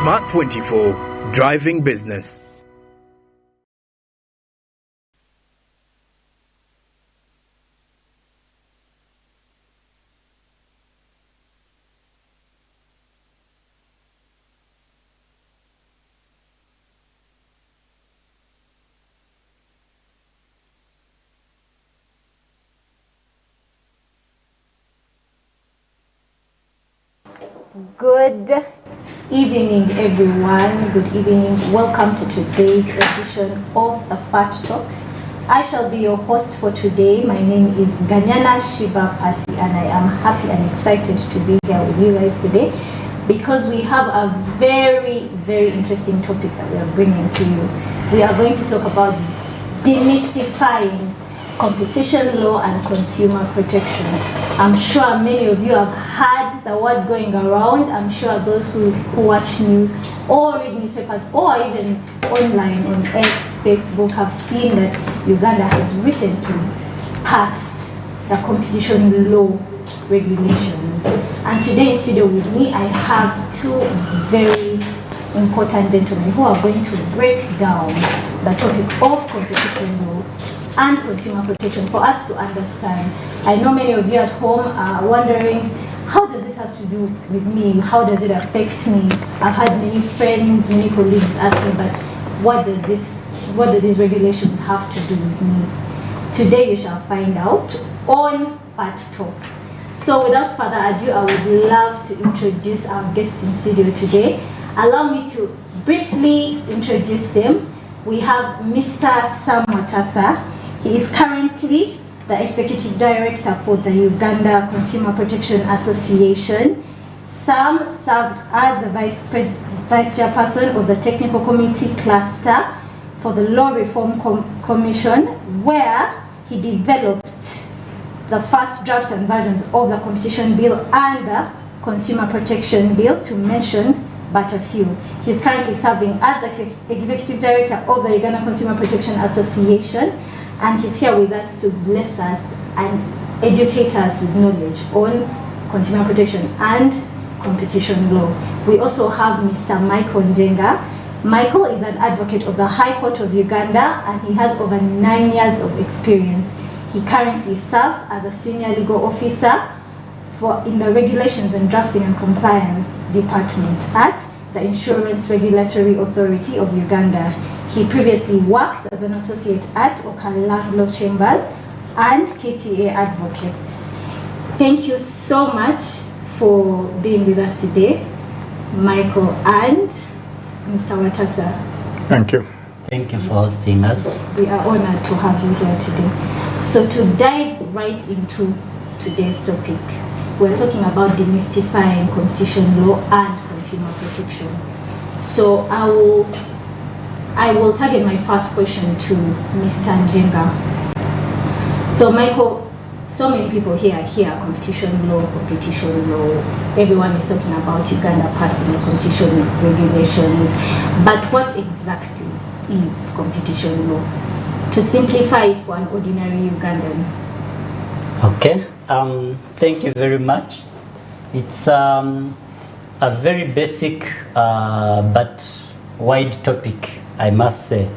Smart 24, driving business. Good evening, everyone. Good evening. Welcome to today's edition of the Fattalks. I shall be your host for today. My name is Ganyana Shiba Pasi, and I am happy and excited to be here with you guys today because we have a very, very interesting topic that we are bringing to you. We are going to talk about demystifying competition law and consumer protection. I'm sure many of you have heard the word going around. I'm sure those who watch news or read newspapers or even online on X, Facebook have seen that Uganda has recently passed the competition law regulations. And today in studio with me, I have two very important gentlemen who are going to break down the topic of competition law and consumer protection for us to understand. I know many of you at home are wondering, how does this have to do with me? How does it affect me? I've had many friends, many colleagues ask me, but what do these regulations have to do with me? Today you shall find out on Fattalks. So without further ado, I would love to introduce our guests in studio today. Allow me to briefly introduce them. We have Mr. Sam Watasa. He is currently the Executive Director for the Uganda Consumer Protection Association. Sam served as the Vice Chairperson of the Technical Committee Cluster for the Law Reform Commission, where he developed the first draft and versions of the Competition Bill and the Consumer Protection Bill, to mention but a few. He is currently serving as the Executive Director of the Uganda Consumer Protection Association, and he's here with us to bless us and educate us with knowledge on consumer protection and competition law. We also have Mr. Michael Njenga. Michael is an advocate of the High Court of Uganda, and he has over 9 years of experience. He currently serves as a senior legal officer in the Regulations and Drafting and Compliance Department at the Insurance Regulatory Authority of Uganda. He previously worked as an associate at Okalang Law Chambers and KTA Advocates. Thank you so much for being with us today, Michael and Mr. Watasa. Thank you. Thank you for hosting us. We are honored to have you here today. So to dive right into today's topic, we're talking about demystifying competition law and consumer protection. So I will target my first question to Mr. Njenga. So Michael, so many people here hear competition law. Everyone is talking about Uganda passing the competition regulations. But what exactly is competition law? To simplify it for an ordinary Ugandan. Okay, thank you very much. It's a very basic but wide topic, I must say.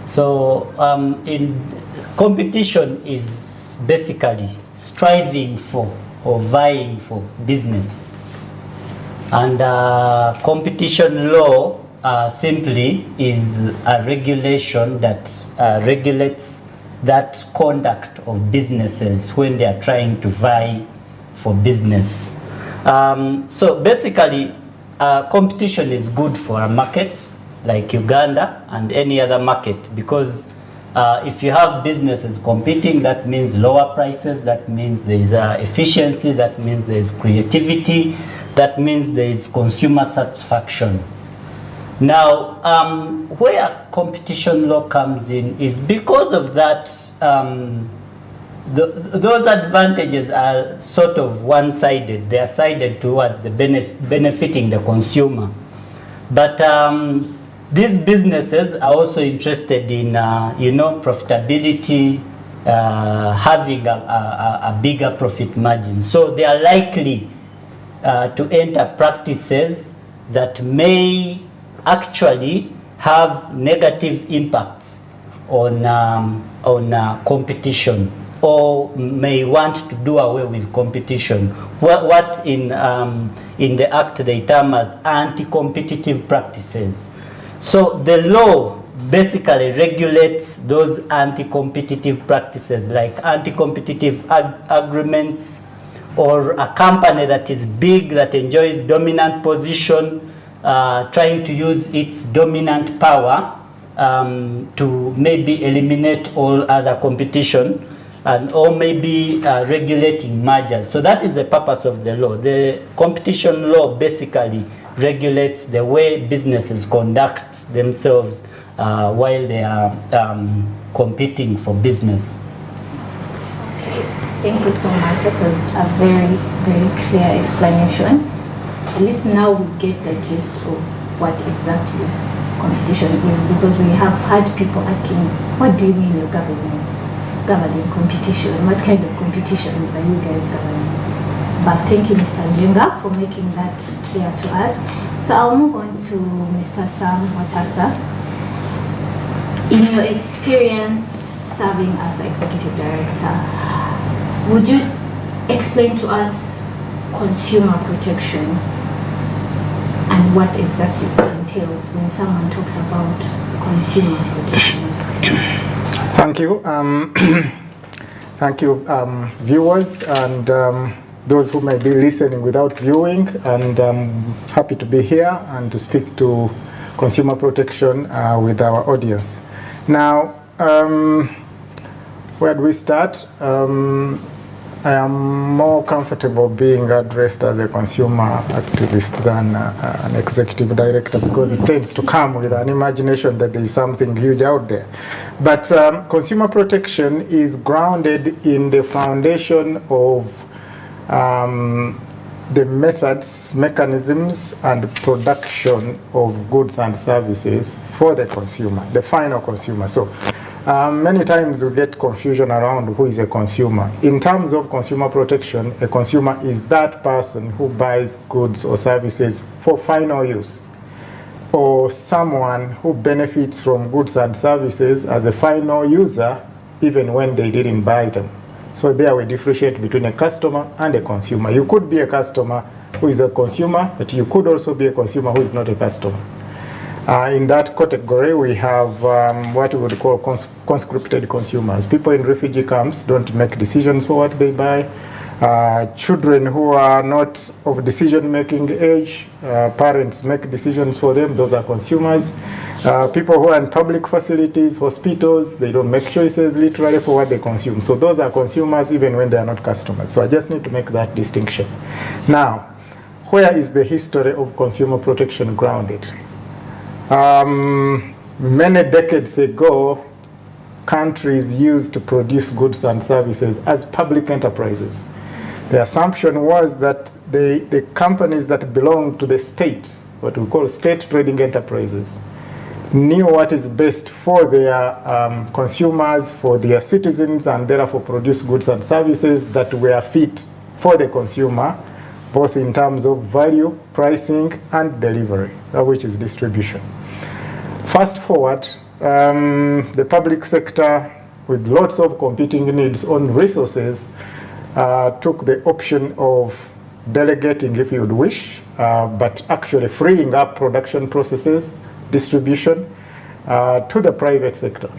So in competition is basically striving for or vying for business, and competition law simply is a regulation that regulates that conduct of businesses when they are trying to vie for business. So basically competition is good for a market like Uganda and any other market, because if you have businesses competing, that means lower prices, that means there is efficiency, that means there is creativity, that means there is consumer satisfaction. Now, where competition law comes in is because of that, those advantages are sort of one-sided. They are sided towards the benefiting the consumer. But these businesses are also interested in, profitability, having a bigger profit margin. So they are likely to enter practices that may actually have negative impacts on competition, or may want to do away with competition. What in the Act they term as anti-competitive practices. So the law basically regulates those anti-competitive practices, like anti-competitive agreements, or a company that is big, that enjoys dominant position, trying to use its dominant power to maybe eliminate all other competition, and or maybe regulating mergers. So that is the purpose of the law. The competition law basically regulates the way businesses conduct themselves while they are competing for business. Okay, thank you so much. That was a very, very clear explanation. At least now we get the gist of what exactly competition is, because we have had people asking, what do you mean you're governing competition? What kind of competitions are you guys governing? But thank you, Mr. Njenga, for making that clear to us. So I'll move on to Mr. Sam Watasa. In your experience serving as the executive director, would you explain to us consumer protection and what exactly it entails when someone talks about consumer protection? Thank you. Thank you, viewers, and those who may be listening without viewing, and happy to be here and to speak to consumer protection with our audience. Now, where do we start? I am more comfortable being addressed as a consumer activist than an executive director, because it tends to come with an imagination that there is something huge out there. But consumer protection is grounded in the foundation of the methods, mechanisms, and production of goods and services for the consumer, the final consumer. So many times we get confusion around who is a consumer. In terms of consumer protection, a consumer is that person who buys goods or services for final use, or someone who benefits from goods and services as a final user even when they didn't buy them. So there we differentiate between a customer and a consumer. You could be a customer who is a consumer, but you could also be a consumer who is not a customer. In that category, we have what we would call conscripted consumers. People in refugee camps don't make decisions for what they buy. Children who are not of decision-making age, parents make decisions for them, those are consumers. People who are in public facilities, hospitals, they don't make choices literally for what they consume. So those are consumers even when they are not customers. So I just need to make that distinction. Now, where is the history of consumer protection grounded? Many decades ago, countries used to produce goods and services as public enterprises. The assumption was that the companies that belong to the state, what we call state trading enterprises, knew what is best for their consumers, for their citizens, and therefore produce goods and services that were fit for the consumer, both in terms of value, pricing, and delivery, which is distribution. Fast forward, the public sector, with lots of competing needs on resources, took the option of delegating, if you would wish, but actually freeing up production processes, distribution, to the private sector.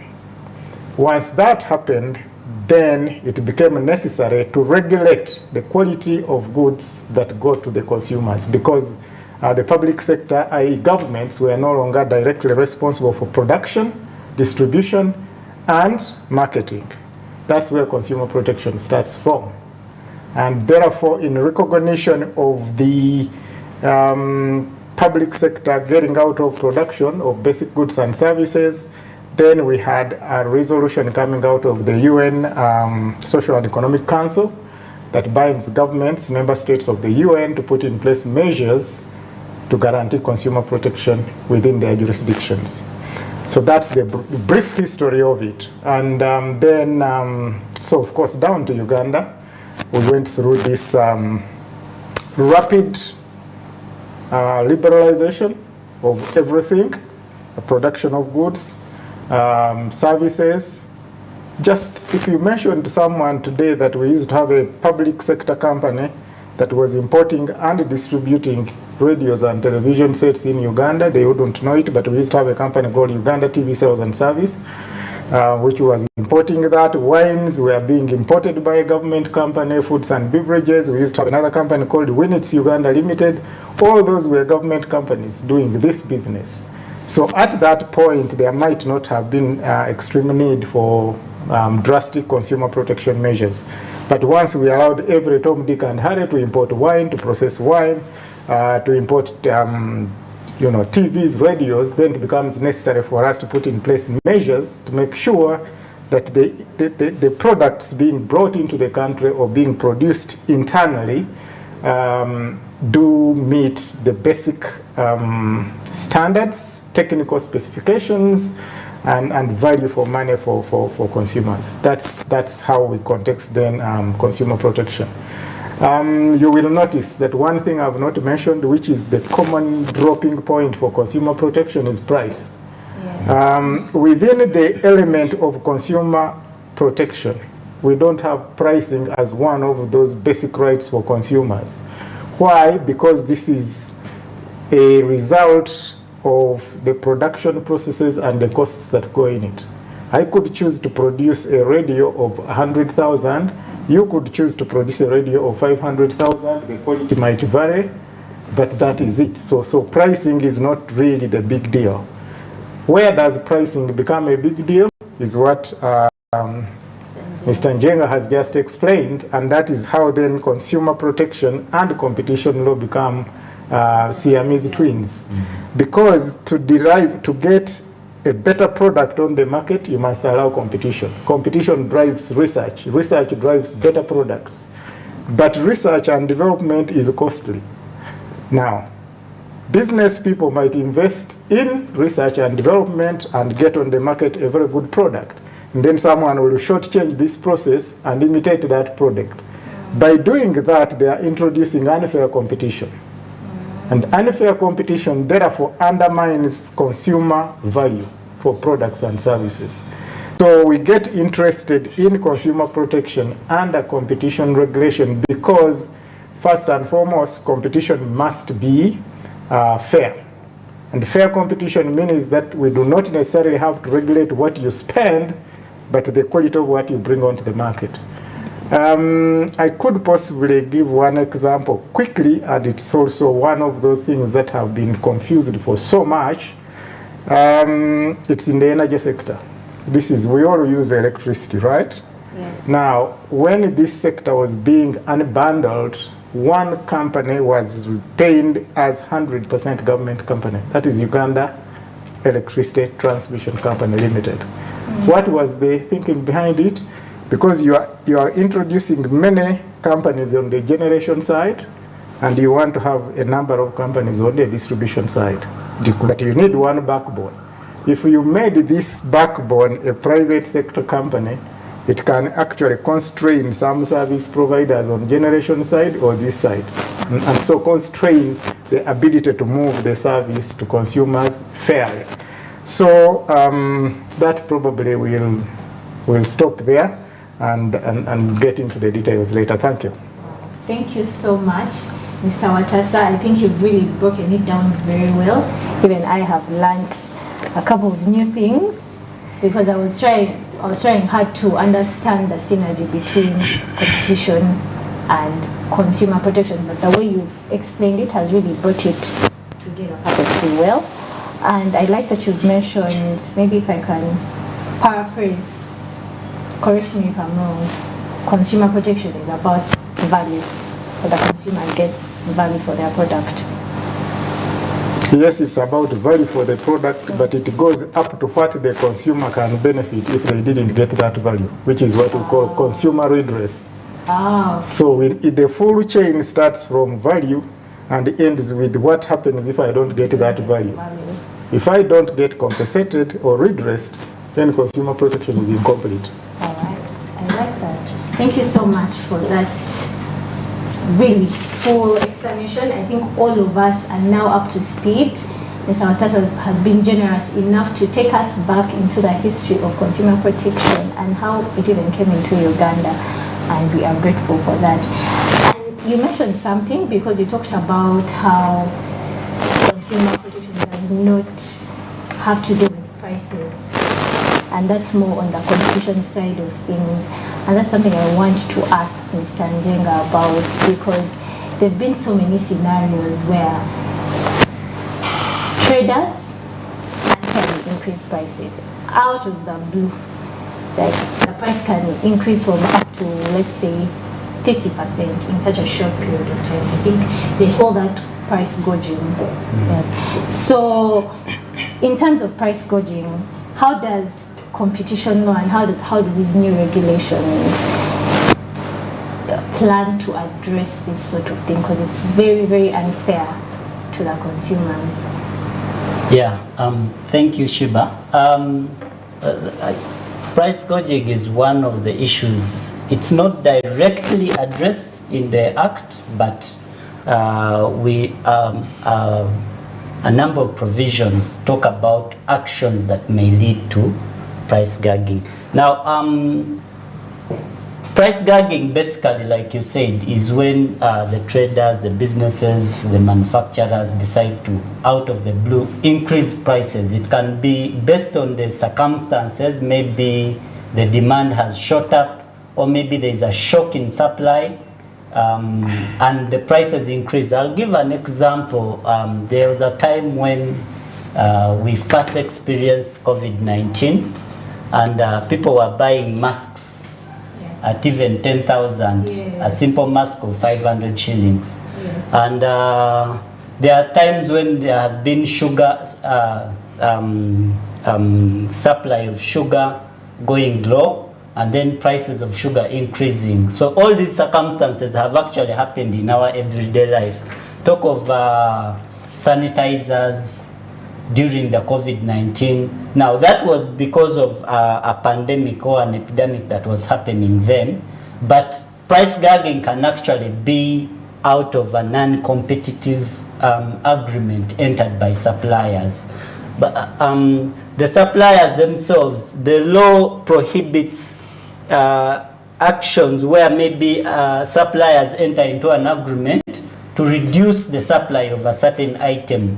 Once that happened, then it became necessary to regulate the quality of goods that go to the consumers, because the public sector, i.e. governments, were no longer directly responsible for production, distribution, and marketing. That's where consumer protection starts from. And therefore, in recognition of the public sector getting out of production of basic goods and services, then we had a resolution coming out of the UN Social and Economic Council that binds governments, member states of the UN, to put in place measures to guarantee consumer protection within their jurisdictions. So that's the brief history of it. And so of course, down to Uganda, we went through this rapid liberalization of everything, the production of goods, services. Just if you mention to someone today that we used to have a public sector company that was importing and distributing radios and television sets in Uganda, they wouldn't know it, but we used to have a company called Uganda TV Sales and Service, which was importing that. Wines were being imported by a government company, foods and beverages. We used to have another company called Winnets Uganda Limited. All those were government companies doing this business. So at that point, there might not have been extreme need for drastic consumer protection measures. But once we allowed every Tom, Dick and Harry to import wine, to process wine, to import TVs, radios, then it becomes necessary for us to put in place measures to make sure that the products being brought into the country or being produced internally do meet the basic standards, technical specifications, and value for money for consumers. That's how we context then consumer protection. You will notice that one thing I've not mentioned, which is the common dropping point for consumer protection, is price. Yes. Within the element of consumer protection, we don't have pricing as one of those basic rights for consumers. Why? Because this is a result of the production processes and the costs that go in it. I could choose to produce a radio of 100,000. You could choose to produce a radio of 500,000. The quality might vary, but that is it. So pricing is not really the big deal. Where does pricing become a big deal is what Mr. Njenga has just explained, and that is how then consumer protection and competition law become Siamese twins. Mm-hmm. Because to get a better product on the market, you must allow competition. Competition drives research. Research drives better products. But research and development is costly. Now, business people might invest in research and development and get on the market a very good product. And then someone will shortchange this process and imitate that product. By doing that, they are introducing unfair competition. And unfair competition, therefore, undermines consumer value for products and services. So we get interested in consumer protection under competition regulation because, first and foremost, competition must be fair. And fair competition means that we do not necessarily have to regulate what you spend, but the quality of what you bring onto the market. I could possibly give one example quickly, and it's also one of those things that have been confused for so much. It's in the energy sector. We all use electricity, right? Yes. Now, when this sector was being unbundled, one company was retained as 100% government company. That is Uganda Electricity Transmission Company Limited. Mm-hmm. What was the thinking behind it? Because you are introducing many companies on the generation side, and you want to have a number of companies on the distribution side. But you need one backbone. If you made this backbone a private sector company, it can actually constrain some service providers on generation side or this side, and so constrain the ability to move the service to consumers fairly. So that probably will stop there and get into the details later. Thank you. Thank you so much, Mr. Watasa. I think you've really broken it down very well. Even I have learned a couple of new things because I was trying hard to understand the synergy between competition and consumer protection. But the way you've explained it has really brought it together perfectly well. And I like that you've mentioned, maybe if I can paraphrase, correct me if I'm wrong, consumer protection is about value, so the consumer gets value for their product. Yes, it's about value for the product, but it goes up to what the consumer can benefit if they didn't get that value, which is what we call consumer redress. So the full chain starts from value and ends with what happens if I don't get that value. If I don't get compensated or redressed, then consumer protection is incomplete. All right, I like that. Thank you so much for that really full explanation. I think all of us are now up to speed. Mr. Watasa has been generous enough to take us back into the history of consumer protection and how it even came into Uganda, and we are grateful for that. And you mentioned something because you talked about how consumer protection does not have to do with prices, and that's more on the competition side of things. And that's something I want to ask Mr. Njenga about, because there have been so many scenarios where traders actually increase prices out of the blue. Like the price can increase from up to, let's say, 30% in such a short period of time. I think they call that price gouging. Yes. So in terms of price gouging, how does competition law and how do these new regulations plan to address this sort of thing? Because it's very, very unfair to the consumers. Yeah, thank you, Shiba. Price gouging is one of the issues. It's not directly addressed in the Act, but a number of provisions talk about actions that may lead to price gouging. Now, price gouging, basically, like you said, is when the traders, the businesses, the manufacturers decide to, out of the blue, increase prices. It can be based on the circumstances. Maybe the demand has shot up, or maybe there is a shock in supply, and the prices increase. I'll give an example. There was a time when we first experienced COVID-19, and people were buying masks at even 10,000, yes. A simple mask of 500 shillings. Yes. And there are times when there has been sugar, supply of sugar going low, and then prices of sugar increasing. So all these circumstances have actually happened in our everyday life. Talk of sanitizers during the COVID-19. Now that was because of a pandemic or an epidemic that was happening then, but price gouging can actually be out of a non-competitive agreement entered by suppliers. But the suppliers themselves, the law prohibits actions where maybe suppliers enter into an agreement to reduce the supply of a certain item.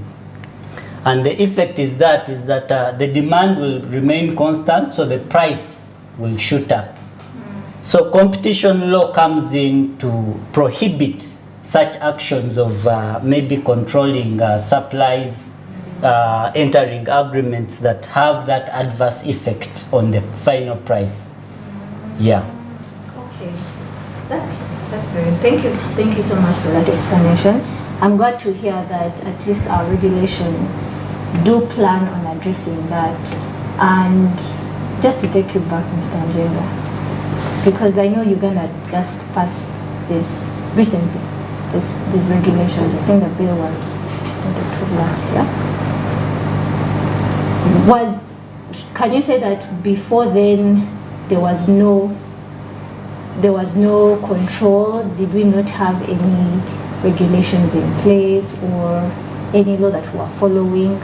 And the effect is that the demand will remain constant, so the price will shoot up. So competition law comes in to prohibit such actions of maybe controlling supplies, entering agreements that have that adverse effect on the final price. Yeah. Okay, that's very. Thank you so much for that explanation. I'm glad to hear that at least our regulations do plan on addressing that. And just to take you back, Mr. Njenga, because I know Uganda just passed this recently, these regulations. I think the bill was approved last year. Can you say that before then there was no control? Did we not have any regulations in place or any law that we were following?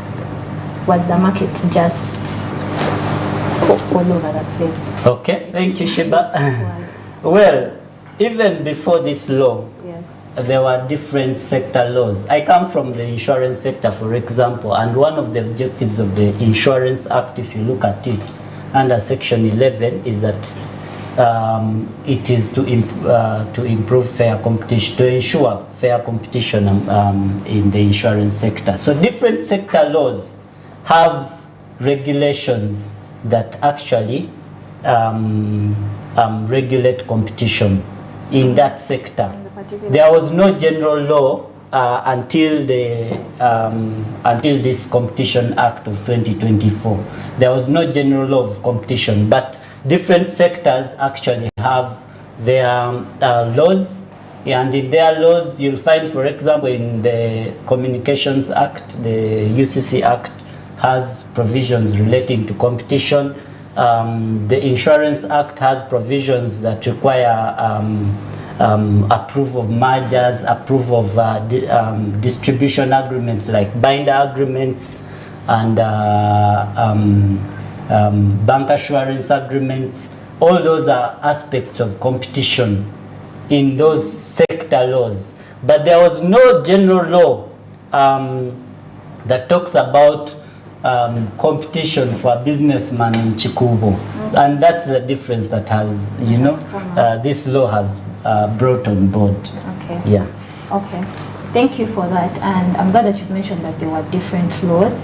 Was the market just all over the place? Okay, thank you, Shiba. Well, even before this law, yes, there were different sector laws. I come from the insurance sector, for example, and one of the objectives of the Insurance Act, if you look at it, under Section 11, is that it is to improve fair competition, to ensure fair competition in the insurance sector. So different sector laws have regulations that actually regulate competition in that sector. There was no general law until this Competition Act of 2024. There was no general law of competition, but different sectors actually have their laws, and in their laws you'll find, for example, in the Communications Act, the UCC Act has provisions relating to competition. The Insurance Act has provisions that require approve of mergers, approve of distribution agreements like binder agreements and bank assurance agreements. All those are aspects of competition in those sector laws. But there was no general law that talks about competition for a businessman in Chikubo. And that's the difference that has, this law has brought on board. Okay. Yeah. Okay. Thank you for that. And I'm glad that you mentioned that there were different laws.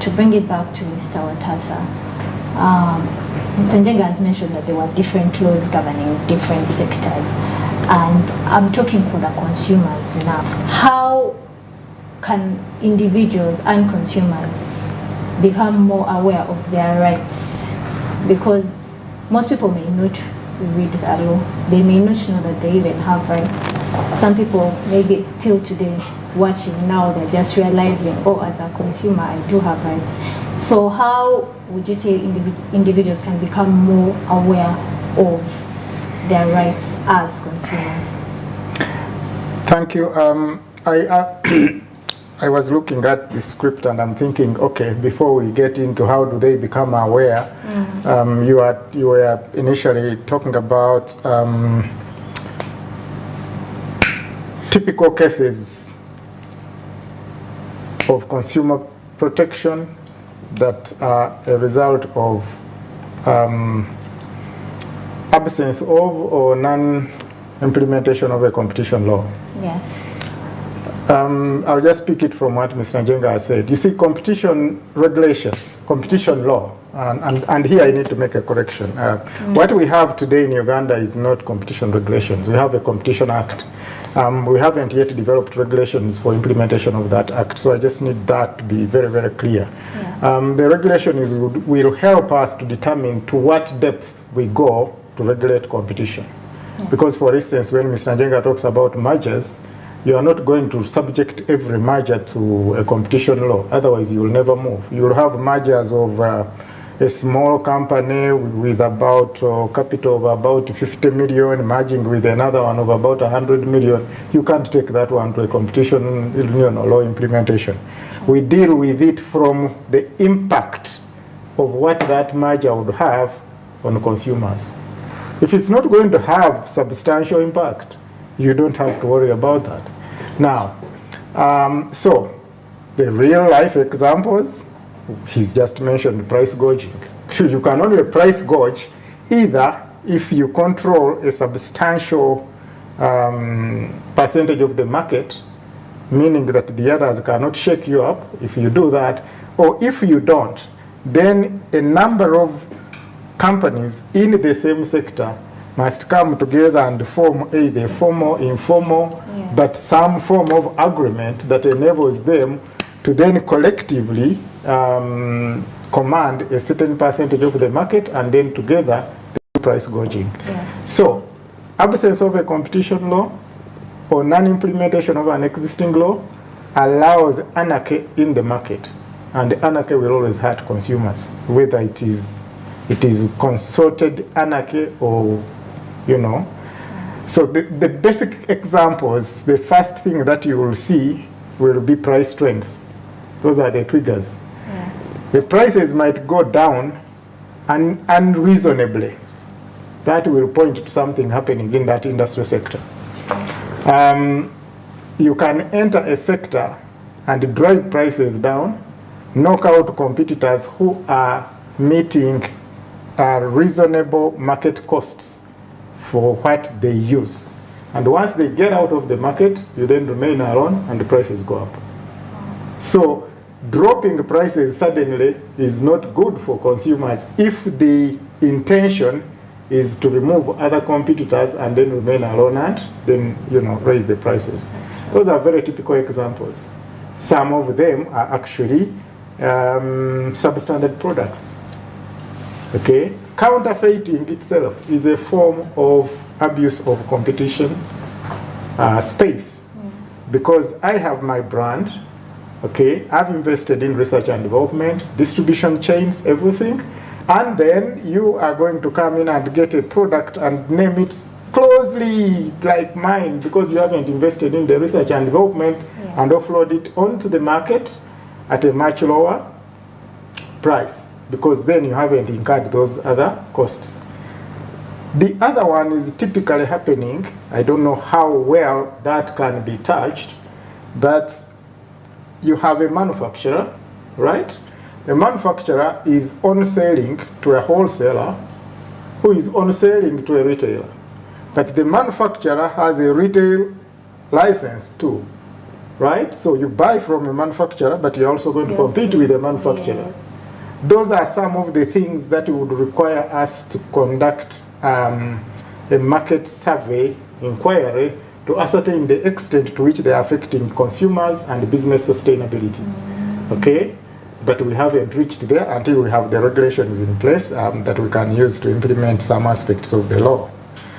To bring it back to Mr. Watasa, Mr. Njenga has mentioned that there were different laws governing different sectors. And I'm talking for the consumers now. How can individuals and consumers become more aware of their rights? Because most people may not read the law. They may not know that they even have rights. Some people, maybe till today, watching now, they're just realizing, oh, as a consumer, I do have rights. So how would you say individuals can become more aware of their rights as consumers? Thank you. I was looking at the script and I'm thinking, okay, before we get into how do they become aware, you were initially talking about typical cases of consumer protection that are a result of absence of or non-implementation of a competition law. Yes. I'll just pick it from what Mr. Njenga has said. You see, competition regulation, competition law, and here I need to make a correction. What we have today in Uganda is not competition regulations. We have a competition act. We haven't yet developed regulations for implementation of that act, so I just need that to be very, very clear. Yes. The regulation will help us to determine to what depth we go to regulate competition. Yes. Because, for instance, when Mr. Njenga talks about mergers, you are not going to subject every merger to a competition law, otherwise you will never move. You will have mergers of a small company with about capital of about 50 million merging with another one of about 100 million. You can't take that one to a competition law implementation. We deal with it from the impact of what that merger would have on consumers. If it's not going to have substantial impact, you don't have to worry about that. Now, so the real life examples, he's just mentioned price gouging. You can only price gouge either if you control a substantial percentage of the market, meaning that the others cannot shake you up if you do that, or if you don't, then a number of companies in the same sector must come together and form either formal, informal, yes, but some form of agreement that enables them to then collectively command a certain percentage of the market, and then together they do price gouging. Yes. So, absence of a competition law or non-implementation of an existing law allows anarchy in the market, and anarchy will always hurt consumers, whether it is concerted anarchy or, you know. So the basic examples, the first thing that you will see will be price trends. Those are the triggers. Yes. The prices might go down unreasonably. That will point to something happening in that industry sector. You can enter a sector and drive prices down, knock out competitors who are meeting reasonable market costs for what they use. And once they get out of the market, you then remain alone and the prices go up. So dropping prices suddenly is not good for consumers if the intention is to remove other competitors and then remain alone and then, you know, raise the prices. Those are very typical examples. Some of them are actually substandard products. Okay? Counterfeiting itself is a form of abuse of competition space. Yes. Because I have my brand, okay, I've invested in research and development, distribution chains, everything, and then you are going to come in and get a product and name it closely like mine because you haven't invested in the research and development and offload it onto the market at a much lower price because then you haven't incurred those other costs. The other one is typically happening. I don't know how well that can be touched, but you have a manufacturer, right? The manufacturer is on selling to a wholesaler who is on selling to a retailer. But the manufacturer has a retail license too, right? So you buy from a manufacturer, but you're also going to compete with the manufacturer. Yes. Those are some of the things that would require us to conduct a market survey inquiry to ascertain the extent to which they are affecting consumers and business sustainability. Okay? But we haven't reached there until we have the regulations in place that we can use to implement some aspects of the law.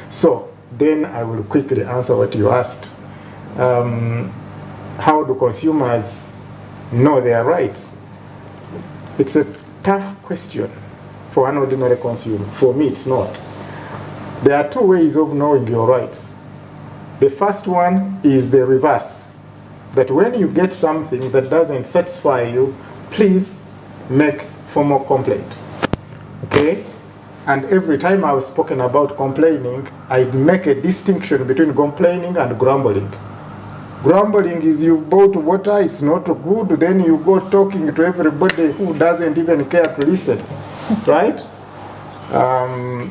So then I will quickly answer what you asked. How do consumers know their rights? It's a tough question for an ordinary consumer. For me, it's not. There are two ways of knowing your rights. The first one is the reverse. That when you get something that doesn't satisfy you, please make formal complaint. Okay? And every time I've spoken about complaining, I make a distinction between complaining and grumbling. Grumbling is you bought water, it's not good, then you go talking to everybody who doesn't even care to listen, right?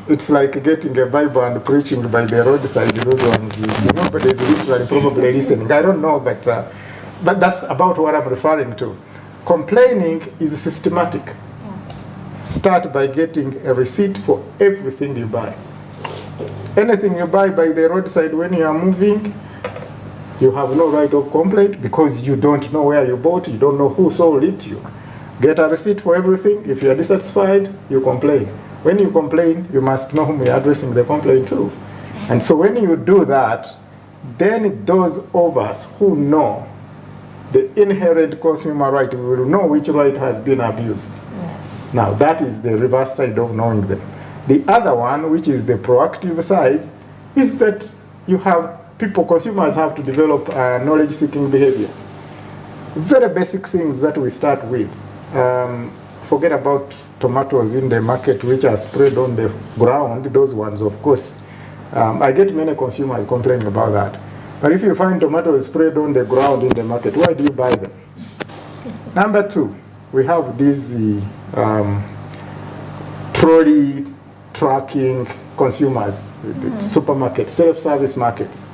It's like getting a Bible and preaching by the roadside, those ones you see. Nobody is literally probably listening. I don't know, but that's about what I'm referring to. Complaining is systematic. Yes. Start by getting a receipt for everything you buy. Anything you buy by the roadside when you are moving, you have no right of complaint because you don't know where you bought, you don't know who sold it to you. Get a receipt for everything. If you are dissatisfied, you complain. When you complain, you must know whom you are addressing the complaint to. And so when you do that, then those of us who know the inherent consumer right, we will know which right has been abused. Yes. Now, that is the reverse side of knowing them. The other one, which is the proactive side, is that you have consumers have to develop knowledge-seeking behavior. Very basic things that we start with. Forget about tomatoes in the market which are spread on the ground. Those ones, of course, I get many consumers complaining about that. But if you find tomatoes spread on the ground in the market, why do you buy them? Number two, we have these trolley tracking consumers, supermarkets, self-service markets.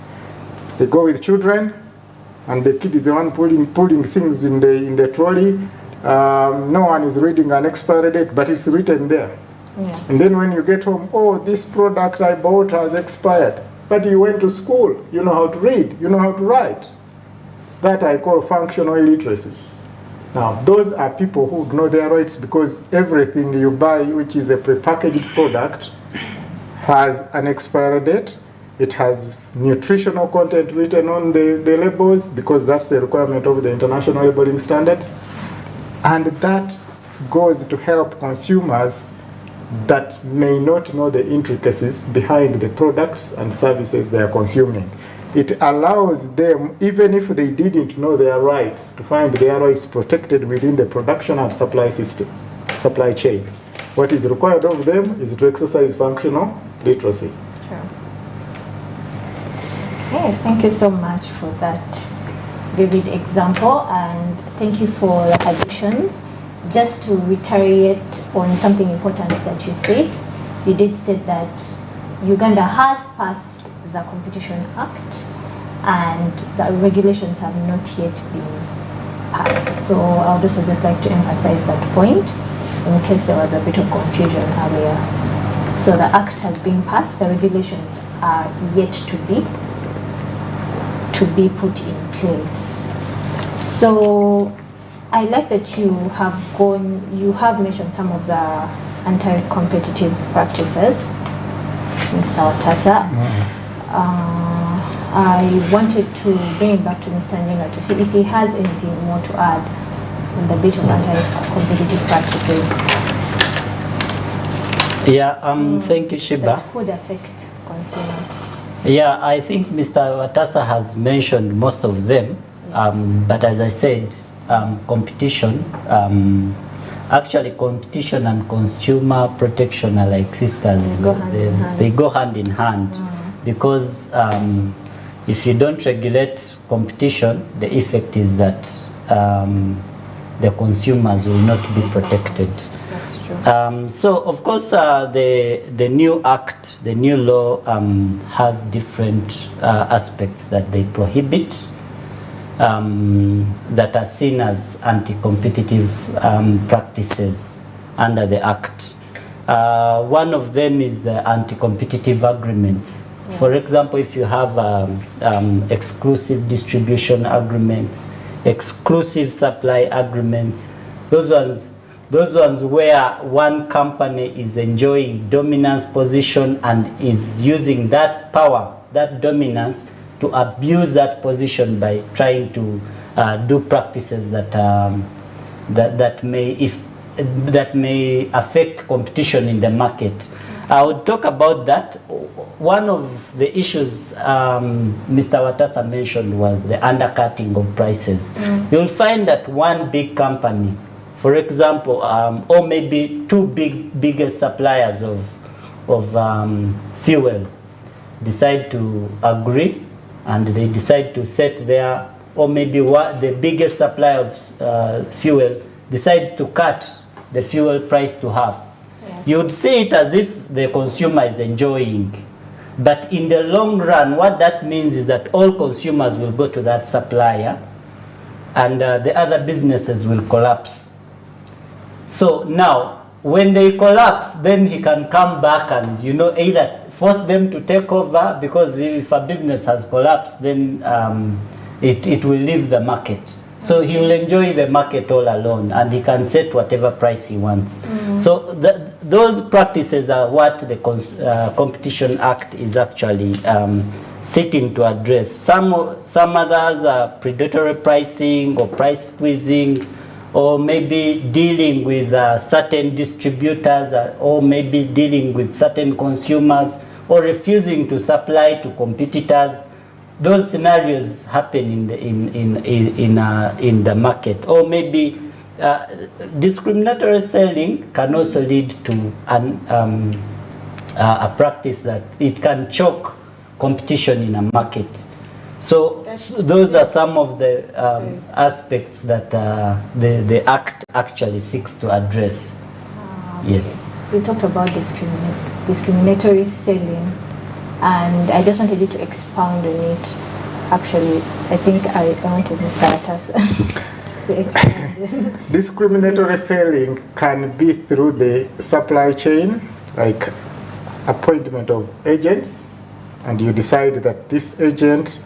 They go with children, and the kid is the one pulling things in the trolley. No one is reading an expiry date, but it's written there. Yes. And then when you get home, oh, this product I bought has expired. But you went to school, you know how to read, you know how to write. That I call functional illiteracy. Now, those are people who know their rights because everything you buy, which is a prepackaged product, has an expiry date. It has nutritional content written on the labels because that's a requirement of the international labeling standards. And that goes to help consumers that may not know the intricacies behind the products and services they are consuming. It allows them, even if they didn't know their rights, to find their rights protected within the production and supply chain. What is required of them is to exercise functional literacy. Sure. Okay, thank you so much for that vivid example, and thank you for the additions. Just to reiterate on something important that you said, you did state that Uganda has passed the Competition Act and the regulations have not yet been passed. So I would also just like to emphasize that point in case there was a bit of confusion earlier. So the act has been passed, the regulations are yet to be put in place. So I like that you have mentioned some of the anti-competitive practices, Mr. Watasa. I wanted to bring it back to Mr. Njenga to see if he has anything more to add on the bit of anti-competitive practices. Yeah, thank you, Shiba. That could affect consumers. Yeah, I think Mr. Watasa has mentioned most of them, but as I said, competition, actually competition and consumer protection are like sisters. They go hand in hand because if you don't regulate competition, the effect is that the consumers will not be protected. That's true. So of course the new act, the new law has different aspects that they prohibit that are seen as anti-competitive practices under the act. One of them is the anti-competitive agreements. Yeah. For example, if you have exclusive distribution agreements, exclusive supply agreements, those ones where one company is enjoying dominance position and is using that power, that dominance, to abuse that position by trying to do practices that may affect competition in the market. I would talk about that. One of the issues Mr. Watasa mentioned was the undercutting of prices. You'll find that one big company, for example, or maybe two biggest suppliers of fuel decide to agree, and they decide to set their, or maybe the biggest supplier of fuel decides to cut the fuel price to half. Yes. You'd see it as if the consumer is enjoying, but in the long run, what that means is that all consumers will go to that supplier, and the other businesses will collapse. So now, when they collapse, then he can come back and either force them to take over, because if a business has collapsed, then it will leave the market. So he will enjoy the market all alone, and he can set whatever price he wants. So those practices are what the Competition Act is actually seeking to address. Some others are predatory pricing or price squeezing, or maybe dealing with certain distributors, or maybe dealing with certain consumers, or refusing to supply to competitors. Those scenarios happen in the market. Or maybe discriminatory selling can also lead to a practice that it can choke competition in a market. So those are some of the aspects that the Act actually seeks to address. Yes. We talked about discriminatory selling, and I just wanted you to expound on it. Actually, I think I wanted Mr. Watasa to expand. Discriminatory selling can be through the supply chain, like appointment of agents, and you decide that this agent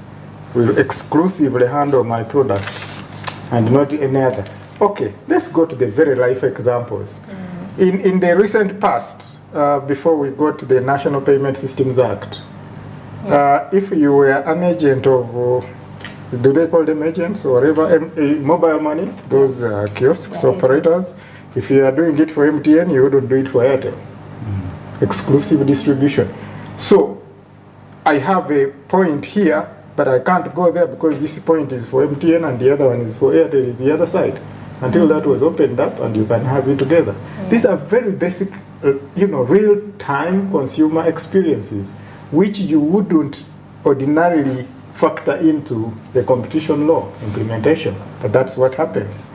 will exclusively handle my products and not any other. Okay, let's go to the very life examples. In the recent past, before we go to the National Payment Systems Act, if you were an agent of, do they call them agents or whatever, mobile money, those kiosks operators, if you are doing it for MTN, you wouldn't do it for Airtel. Exclusive distribution. So I have a point here, but I can't go there because this point is for MTN and the other one is for Airtel, is the other side, until that was opened up and you can have it together. These are very basic, real-time consumer experiences, which you wouldn't ordinarily factor into the competition law implementation, but that's what happens.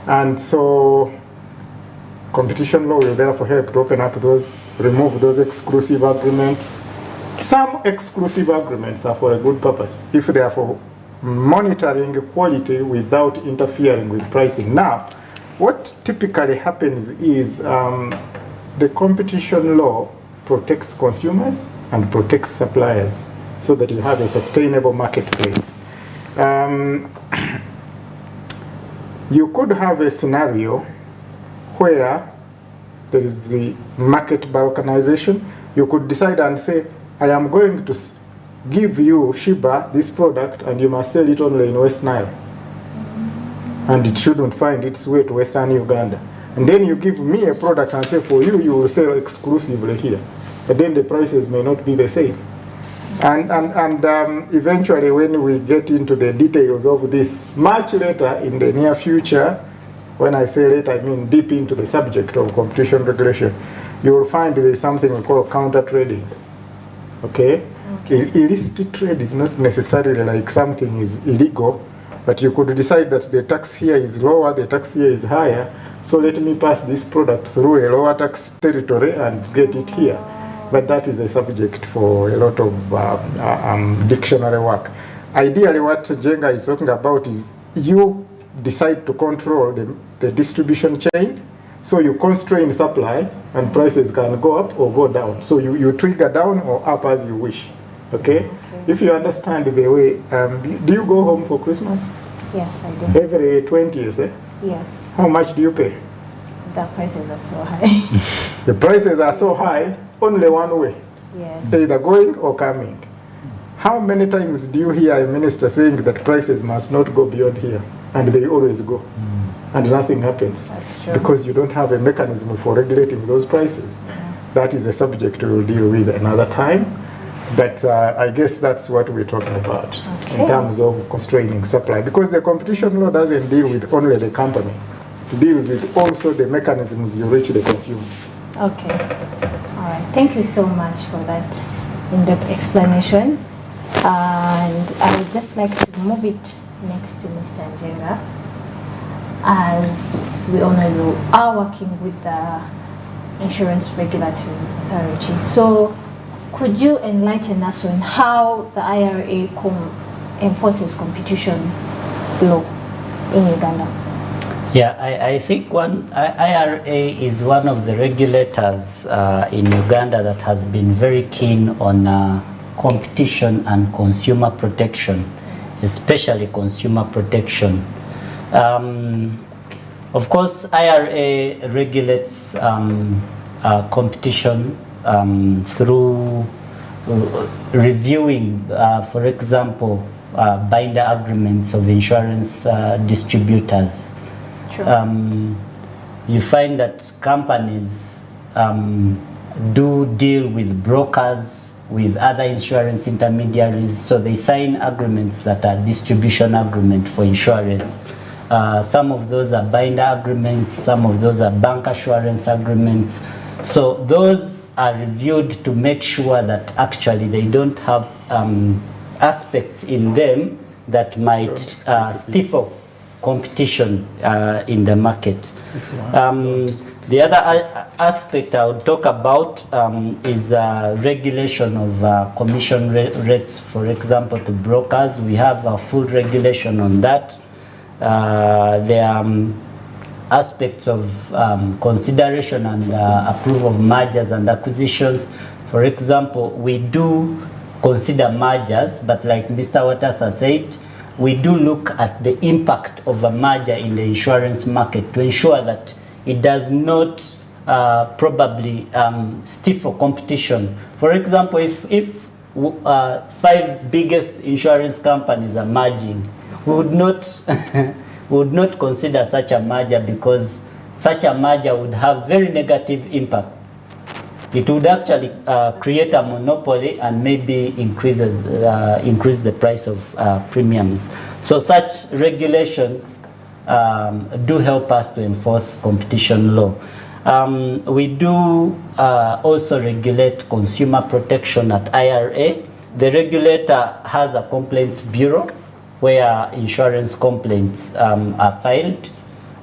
And so competition law will therefore help to open up those, remove those exclusive agreements. Some exclusive agreements are for a good purpose, if they are for monitoring quality without interfering with pricing. Now, what typically happens is the competition law protects consumers and protects suppliers so that you have a sustainable marketplace. You could have a scenario where there is the market balkanization. You could decide and say, I am going to give you, Shiba, this product, and you must sell it only in West Nile. And it shouldn't find its way to Western Uganda. And then you give me a product and say, for you, you will sell exclusively here. But then the prices may not be the same. And eventually, when we get into the details of this, much later in the near future, when I say later, I mean deep into the subject of competition regulation, you will find there is something we call counter trading. Okay? Illicit trade is not necessarily like something is illegal, but you could decide that the tax here is lower, the tax here is higher, so let me pass this product through a lower tax territory and get it here. But that is a subject for a lot of dictionary work. Ideally, what Jenga is talking about is you decide to control the distribution chain, so you constrain supply and prices can go up or go down. So you trigger down or up as you wish. Okay? If you understand the way, do you go home for Christmas? Yes, I do. Every 20th, eh? Yes. How much do you pay? The prices are so high. The prices are so high, only one way. Yes. Either going or coming. How many times do you hear a minister saying that prices must not go beyond here? And they always go. And nothing happens. That's true. Because you don't have a mechanism for regulating those prices. Yeah. That is a subject we'll deal with another time. But I guess that's what we're talking about in terms of constraining supply. Because the competition law doesn't deal with only the company. It deals with also the mechanisms you reach the consumer. Okay. All right. Thank you so much for that in-depth explanation. And I would just like to move it next to Mr. Njenga. As we all know, you are working with the Insurance Regulatory Authority. So could you enlighten us on how the IRA enforces competition law in Uganda? Yeah, I think IRA is one of the regulators in Uganda that has been very keen on competition and consumer protection, especially consumer protection. Of course, IRA regulates competition through reviewing, for example, binder agreements of insurance distributors. Sure. You find that companies do deal with brokers, with other insurance intermediaries, so they sign agreements that are distribution agreement for insurance. Some of those are binder agreements, some of those are bank assurance agreements. So those are reviewed to make sure that actually they don't have aspects in them that might stifle competition in the market. The other aspect I would talk about is regulation of commission rates, for example, to brokers. We have a full regulation on that. There are aspects of consideration and approval of mergers and acquisitions. For example, we do consider mergers, but like Mr. Waters has said, we do look at the impact of a merger in the insurance market to ensure that it does not probably stifle competition. For example, if 5 biggest insurance companies are merging, we would not consider such a merger, because such a merger would have very negative impact. It would actually create a monopoly and maybe increase the price of premiums. So such regulations do help us to enforce competition law. We do also regulate consumer protection at IRA. The regulator has a complaints bureau where insurance complaints are filed,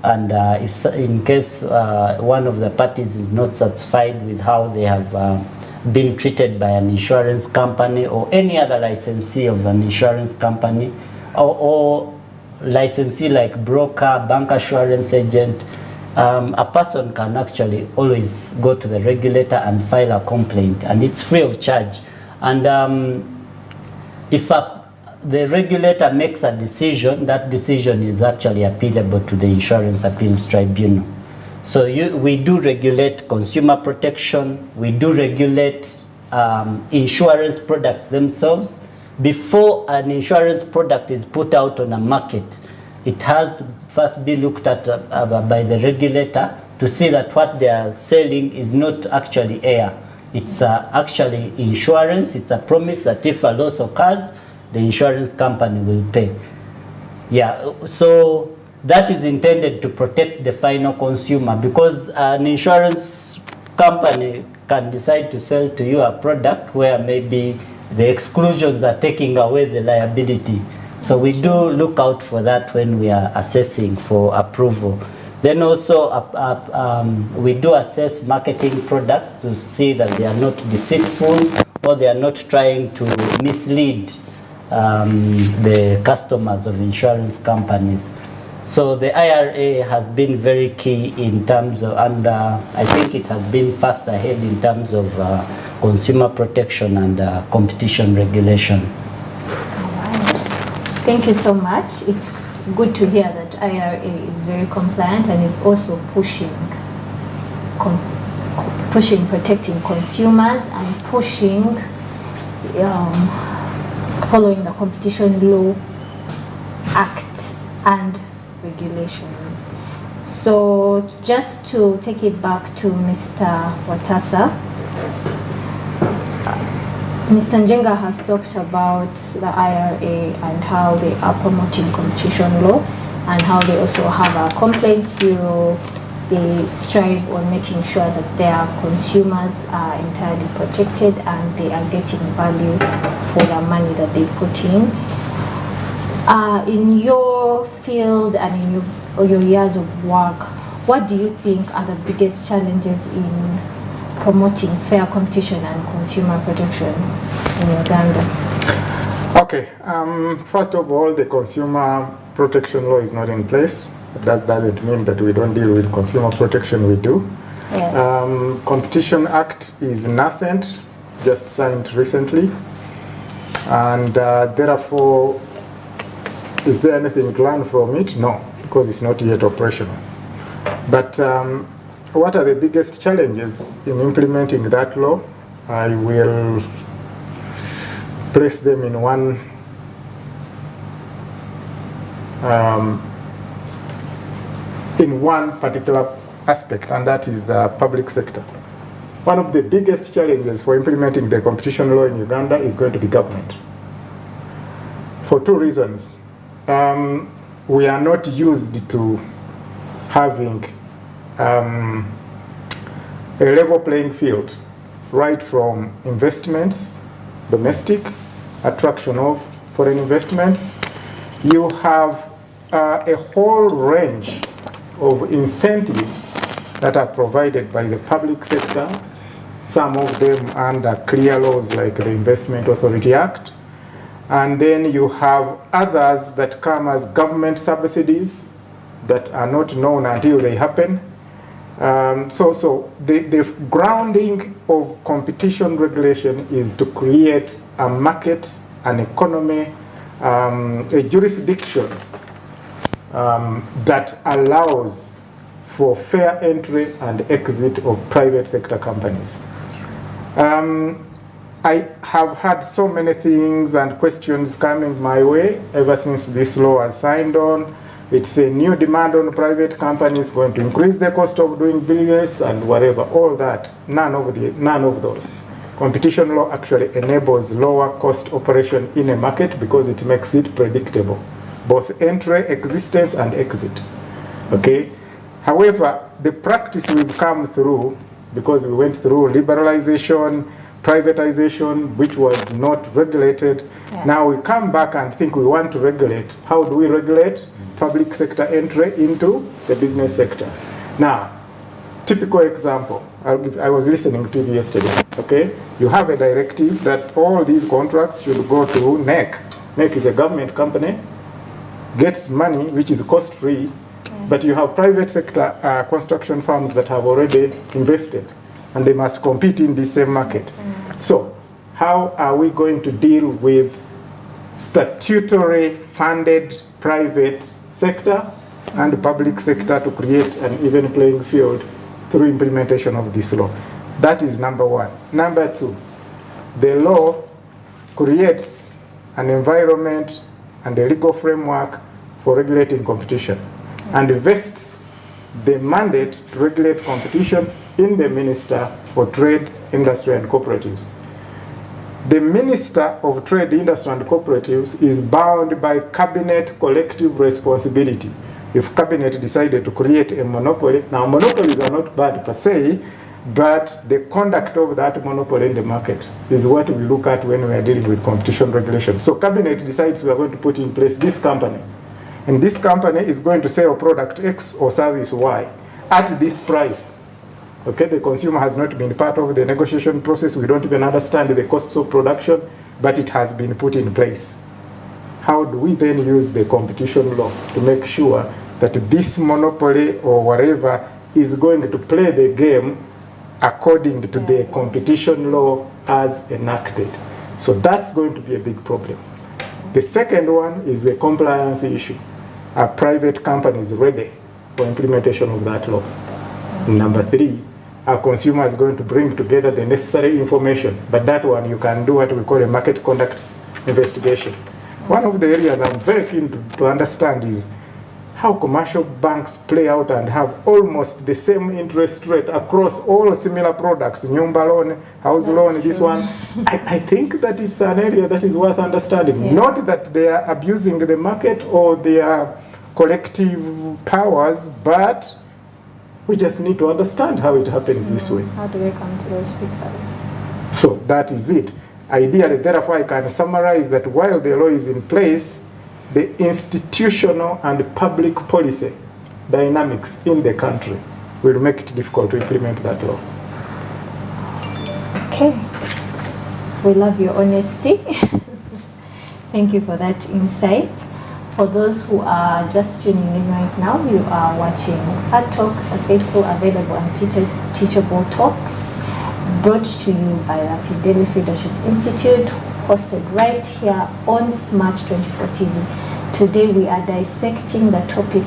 and if in case one of the parties is not satisfied with how they have been treated by an insurance company or any other licensee of an insurance company, or licensee like broker, bank assurance agent, a person can actually always go to the regulator and file a complaint, and it's free of charge. And if the regulator makes a decision, that decision is actually appealable to the Insurance Appeals Tribunal. So we do regulate consumer protection, we do regulate insurance products themselves. Before an insurance product is put out on a market, it has to first be looked at by the regulator to see that what they are selling is not actually air. It's actually insurance. It's a promise that if a loss occurs, the insurance company will pay. Yeah, so that is intended to protect the final consumer, because an insurance company can decide to sell to you a product where maybe the exclusions are taking away the liability. So we do look out for that when we are assessing for approval. Then also we do assess marketing products to see that they are not deceitful or they are not trying to mislead the customers of insurance companies. So the IRA has been very key in terms of, and I think it has been fast ahead in terms of consumer protection and competition regulation. Thank you so much. It's good to hear that IRA is very compliant and is also pushing protecting consumers and pushing following the Competition Law Act and regulations. So just to take it back to Mr. Watasa, Mr. Njenga has talked about the IRA and how they are promoting competition law and how they also have a complaints bureau. They strive on making sure that their consumers are entirely protected and they are getting value for the money that they put in. In your field and in your years of work, what do you think are the biggest challenges in promoting fair competition and consumer protection in Uganda? Okay, first of all, the consumer protection law is not in place. That doesn't mean that we don't deal with consumer protection, we do. Yes. Competition Act is nascent, just signed recently, and therefore, is there anything to learn from it? No, because it's not yet operational. But what are the biggest challenges in implementing that law? I will place them in one particular aspect, and that is public sector. One of the biggest challenges for implementing the competition law in Uganda is going to be government, for two reasons. We are not used to having a level playing field, right from investments, domestic, attraction of foreign investments. You have a whole range of incentives that are provided by the public sector, some of them under clear laws like the Investment Authority Act. And then you have others that come as government subsidies that are not known until they happen. So the grounding of competition regulation is to create a market, an economy, a jurisdiction that allows for fair entry and exit of private sector companies. I have had so many things and questions coming my way ever since this law was signed on. It's a new demand on private companies, going to increase the cost of doing business and whatever, all that. None of those. Competition law actually enables lower cost operation in a market because it makes it predictable, both entry, existence, and exit. Okay? However, the practice we've come through, because we went through liberalization, privatization, which was not regulated. Yeah. Now we come back and think we want to regulate. How do we regulate? Public sector entry into the business sector. Now, typical example, I was listening to you yesterday, okay? You have a directive that all these contracts should go to NEC. NEC is a government company, gets money which is cost-free, but you have private sector construction firms that have already invested, and they must compete in the same market. So, how are we going to deal with statutory funded private sector and public sector to create an even playing field through implementation of this law? That is number one. Number two, the law creates an environment and a legal framework for regulating competition and vests the mandate to regulate competition in the Minister for Trade, Industry and Cooperatives. The Minister of Trade, Industry and Cooperatives is bound by cabinet collective responsibility. If cabinet decided to create a monopoly, now monopolies are not bad per se, but the conduct of that monopoly in the market is what we look at when we are dealing with competition regulation. So cabinet decides we are going to put in place this company, and this company is going to sell product X or service Y at this price. Okay, the consumer has not been part of the negotiation process. We don't even understand the costs of production, but it has been put in place. How do we then use the competition law to make sure that this monopoly or whatever is going to play the game according to the competition law as enacted? So that's going to be a big problem. The second one is a compliance issue. Are private companies ready for implementation of that law? Number three, are consumers going to bring together the necessary information? But that one, you can do what we call a market conduct investigation. One of the areas I'm very keen to understand is how commercial banks play out and have almost the same interest rate across all similar products, Nyumba loan, house loan, this one. I think that it's an area that is worth understanding. Yes. Not that they are abusing the market or their collective powers, but we just need to understand how it happens this way. How do we come to those figures? So that is it. Ideally, therefore, I can summarize that while the law is in place, the institutional and public policy dynamics in the country will make it difficult to implement that law. Okay. We love your honesty. Thank you for that insight. For those who are just tuning in right now, you are watching Fattalks, a faithful, available and teachable talks brought to you by the Fidelis Leadership Institute, hosted right here on Smart 24 TV. Today we are dissecting the topic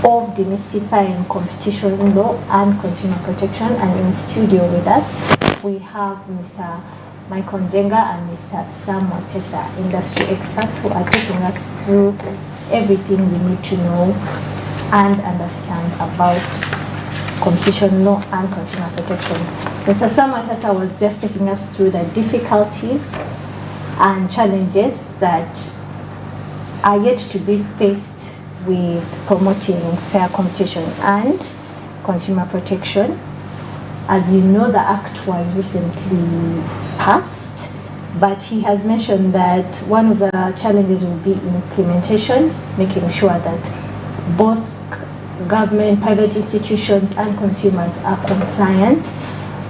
of demystifying competition law and consumer protection, and in studio with us we have Mr. Michael Njenga and Mr. Sam Watesa, industry experts who are taking us through everything we need to know and understand about competition law and consumer protection. Mr. Sam Watesa was just taking us through the difficulties and challenges that are yet to be faced with promoting fair competition and consumer protection. As you know, the Act was recently passed, but he has mentioned that one of the challenges will be implementation, making sure that both government, private institutions, and consumers are compliant,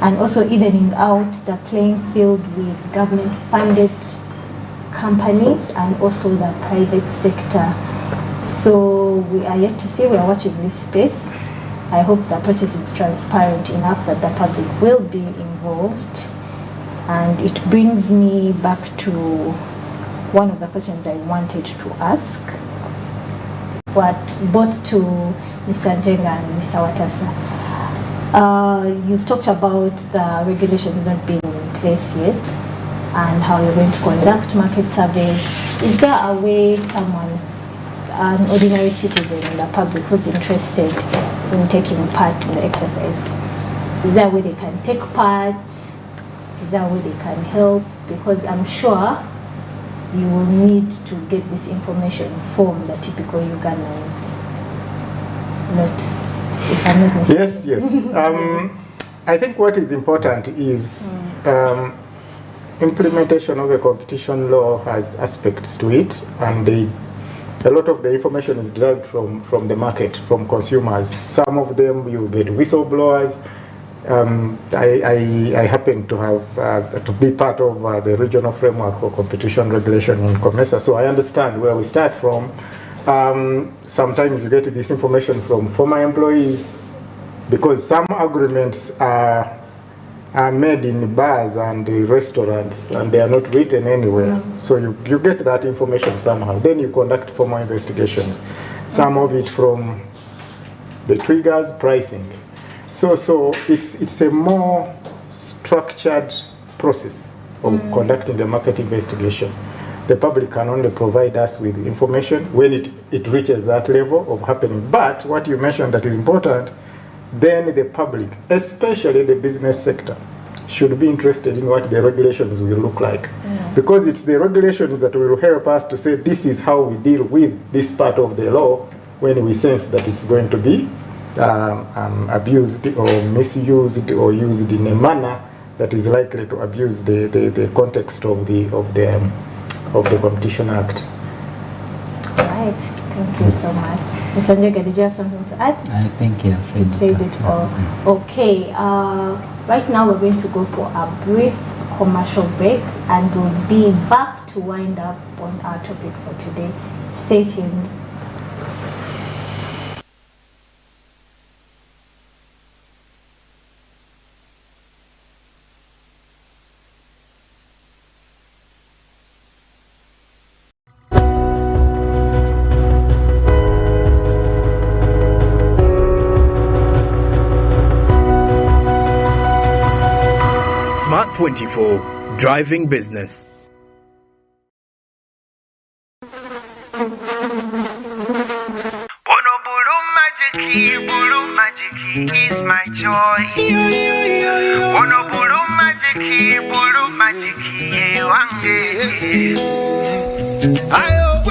and also evening out the playing field with government-funded companies and also the private sector. So we are yet to see, we are watching this space. I hope the process is transparent enough that the public will be involved. And it brings me back to one of the questions I wanted to ask, but both to Mr. Njenga and Mr. Watesa. You've talked about the regulations not being in place yet and how you're going to conduct market surveys. Is there a way someone, an ordinary citizen in the public who's interested in taking part in the exercise, is there a way they can take part? Is there a way they can help? Because I'm sure you will need to get this information from the typical Ugandans. Not, if I'm not mistaken. Yes. I think what is important is implementation of a competition law has aspects to it, and a lot of the information is derived from the market, from consumers. Some of them you get whistleblowers. I happen to have to be part of the regional framework for competition regulation in COMESA, so I understand where we start from. Sometimes you get this information from former employees, because some agreements are made in bars and restaurants and they are not written anywhere. So you get that information somehow. Then you conduct formal investigations. Some of it from the triggers, pricing. So it's a more structured process of conducting the market investigation. The public can only provide us with information when it reaches that level of happening. But what you mentioned that is important, then the public, especially the business sector, should be interested in what the regulations will look like. Yes. Because it's the regulations that will help us to say this is how we deal with this part of the law when we sense that it's going to be abused or misused or used in a manner that is likely to abuse the context of the Competition Act. All right, thank you so much. Mr. Njega, did you have something to add? I think you said it all. Okay, right now we're going to go for a brief commercial break and we'll be back to wind up on our topic for today. Stay tuned. Smart 24, driving business. Bulu magic is my joy. Ono bulu magic wange. Ayo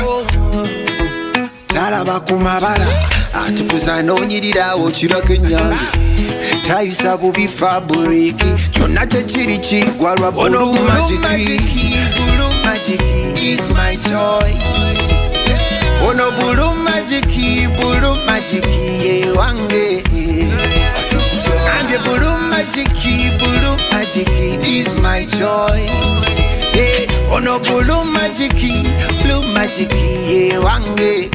Talaba kumabala atukuza nonyirirawo kirako enyange tayisa bubi fabriki kyonna kyekiri kigwa lwa bulu magic is my choice. Ono bulu magic ye wange. And the bulu magic is my choice. Hey, ono bulu magic ye wange.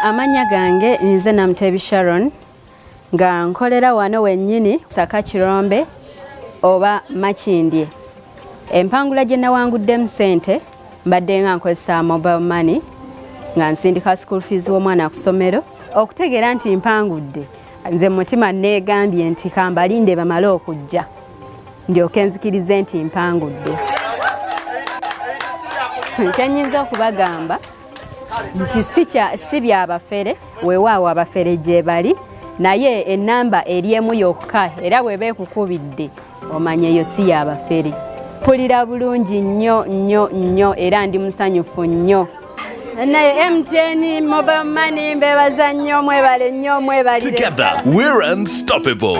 Amanya gange nze Namutebi Sharon nga nkolera wano wennyini Saka Kirombe oba Makindye. Empangula gye nawanguddemu ssente mbadde nga nkozesa mobile money nga nsindika school fees w'omwana ku ssomero. Okutegeera nti mpangudde nze mutima neegambye nti kambalinde bamale okujja ndyoke nzikirize nti mpangudde. Kyennyinza okubagamba nti si byabafere weewaawo abafere gye bali naye ennamba eri emu yokka era bw'eba ekukubidde omanye eyo si yabafere. Mpulira bulungi nnyo era ndi musanyufu nnyo. Naye MTN mobile money mbebaza nnyo mwebale nnyo mwebalire. Together we're unstoppable.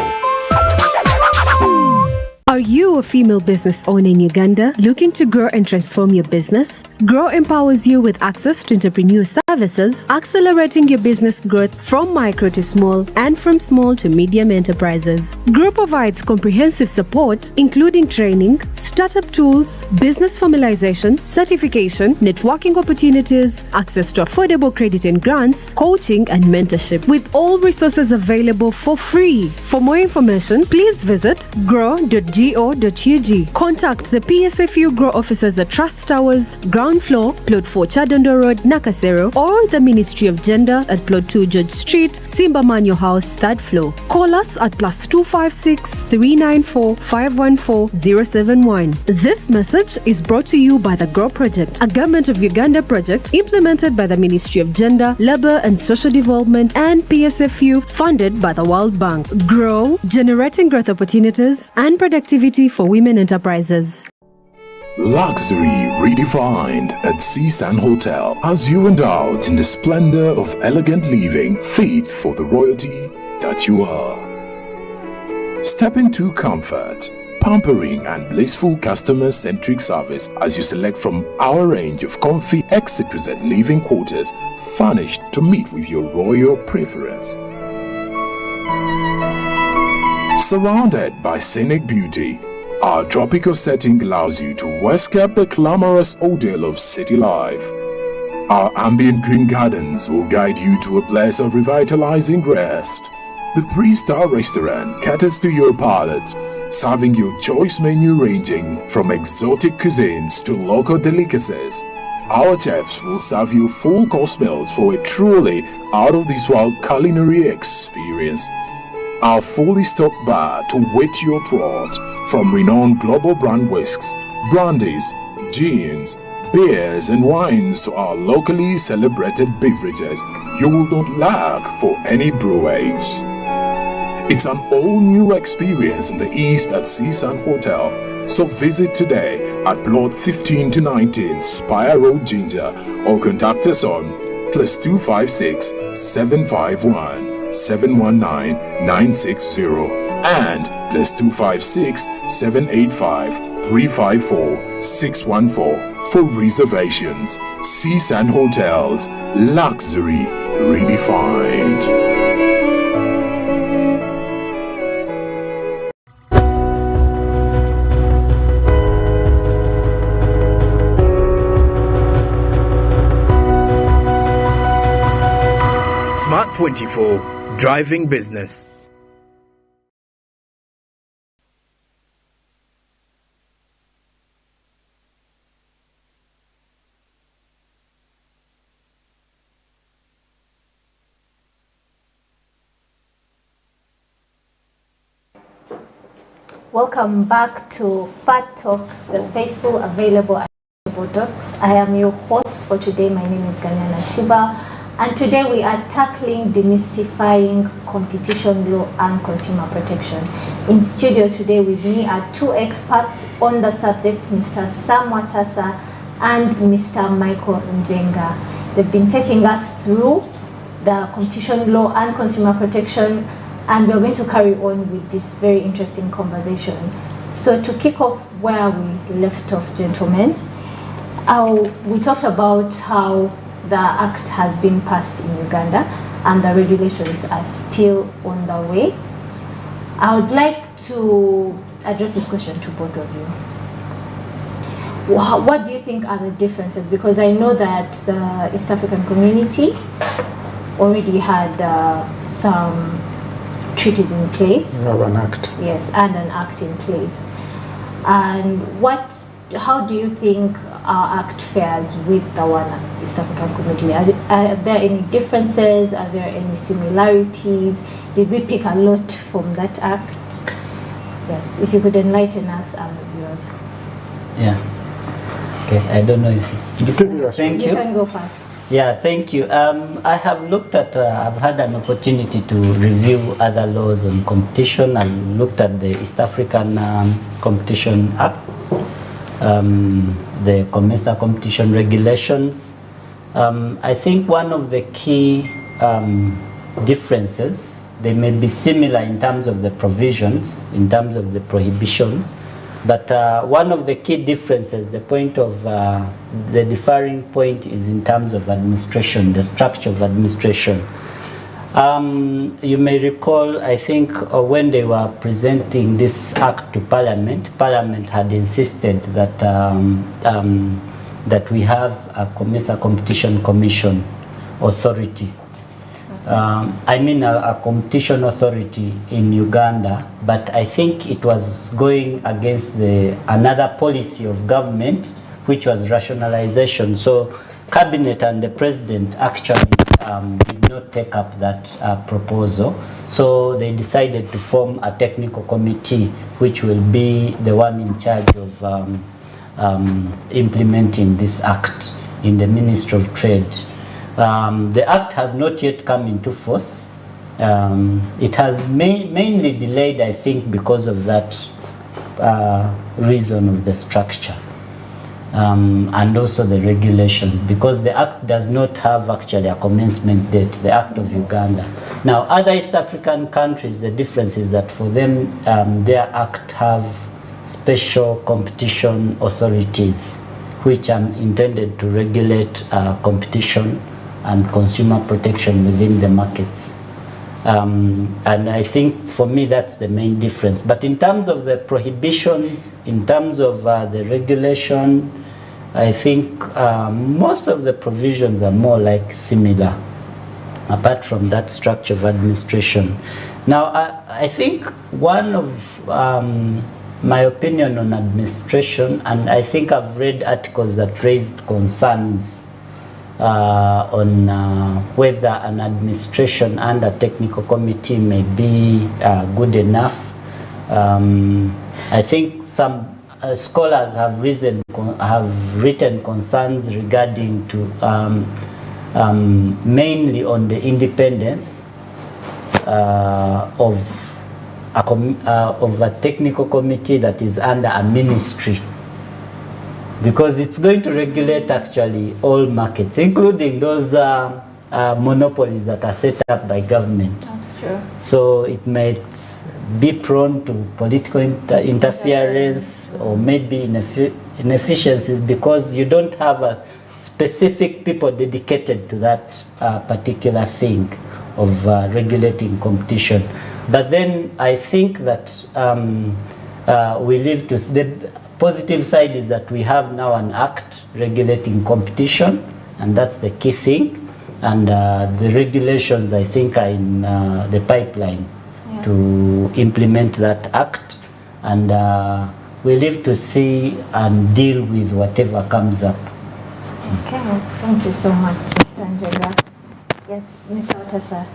Are you a female business owner in Uganda looking to grow and transform your business? Grow empowers you with access to entrepreneur services, accelerating your business growth from micro to small and from small to medium enterprises. Grow provides comprehensive support, including training, startup tools, business formalization, certification, networking opportunities, access to affordable credit and grants, coaching, and mentorship, with all resources available for free. For more information, please visit grow.go.ug. Contact the PSFU Grow officers at Trust Towers, ground floor, plot 4 Chadondo Road, Nakasero, or the Ministry of Gender at plot 2 George Street, Simba Manyo House, 3rd floor. Call us at +256 394 514 071. This message is brought to you by the Grow Project, a Government of Uganda project implemented by the Ministry of Gender, Labour and Social Development and PSFU, funded by the World Bank. Grow, generating growth opportunities and productivity for women enterprises. Luxury redefined at Seasand Hotel as you indulge in the splendor of elegant living fit for the royalty that you are. Step into comfort, pampering and blissful customer-centric service as you select from our range of comfy, exquisite living quarters furnished to meet with your royal preference. Surrounded by scenic beauty, our tropical setting allows you to escape the glamorous ordeal of city life. Our ambient green gardens will guide you to a place of revitalizing rest. The 3-star restaurant caters to your palate, serving your choice menu ranging from exotic cuisines to local delicacies. Our chefs will serve you full-course meals for a truly out-of-this-world culinary experience. Our fully stocked bar to whet your throat, from renowned global brand whisks, brandies, gins, beers and wines to our locally celebrated beverages, you will not lack for any brewage. It's an all-new experience in the East at Seasun Hotel. So visit today at plot 15 to 19 Spire Road, Ginger, or contact us on +256 751 719 960 and +256 785 354 614 for reservations. Seasun Hotels, luxury redefined. Smart 24, driving business. Welcome back to Fattalks, the faithful, available, and affordable talks. I am your host for today. My name is Ganyana Shiba, and today we are tackling demystifying competition law and consumer protection. In studio today with me are two experts on the subject, Mr. Sam Watasa and Mr. Michael Njenga. They've been taking us through the competition law and consumer protection, and we're going to carry on with this very interesting conversation. So to kick off where we left off, gentlemen, we talked about how the act has been passed in Uganda and the regulations are still on the way. I would like to address this question to both of you. What do you think are the differences? Because I know that the East African community already had some treaties in place. We have an act. Yes, and an act in place. And how do you think our act fares with the one East African community? Are there any differences? Are there any similarities? Did we pick a lot from that act? Yes, if you could enlighten us and the viewers. Yeah. Okay, I don't know if it's... Thank you. You can go first. Yeah, thank you. I have looked at, I've had an opportunity to review other laws on competition. I've looked at the East African Competition Act, the COMESA competition regulations. I think one of the key differences, they may be similar in terms of the provisions, in terms of the prohibitions, but one of the key differences, the point of the differing point is in terms of administration, the structure of administration. You may recall, I think, when they were presenting this act to Parliament, Parliament had insisted that that we have a COMESA Competition Commission authority. I mean a competition authority in Uganda, but I think it was going against another policy of government, which was rationalization. So Cabinet and the President actually did not take up that proposal. So they decided to form a technical committee, which will be the one in charge of implementing this act in the Ministry of Trade. The act has not yet come into force. It has mainly delayed, I think, because of that reason of the structure and also the regulations, because the act does not have actually a commencement date, the Act of Uganda. Now, other East African countries, the difference is that for them, their act have special competition authorities, which are intended to regulate competition and consumer protection within the markets. And I think for me that's the main difference. But in terms of the prohibitions, in terms of the regulation, I think most of the provisions are more like similar, apart from that structure of administration. Now, I think one of my opinion on administration, and I think I've read articles that raised concerns on whether an administration and a technical committee may be good enough. I think some scholars have written concerns regarding to mainly on the independence of a technical committee that is under a ministry, because it's going to regulate actually all markets, including those monopolies that are set up by government. That's true. So it might be prone to political interference or maybe inefficiencies, because you don't have a specific people dedicated to that particular thing of regulating competition. But then I think that we live to the positive side is that we have now an act regulating competition, and that's the key thing. And the regulations, I think, are in the pipeline to implement that act. And we live to see and deal with whatever comes up. Okay, thank you so much, Mr. Angela. Yes, Mr. Otasa.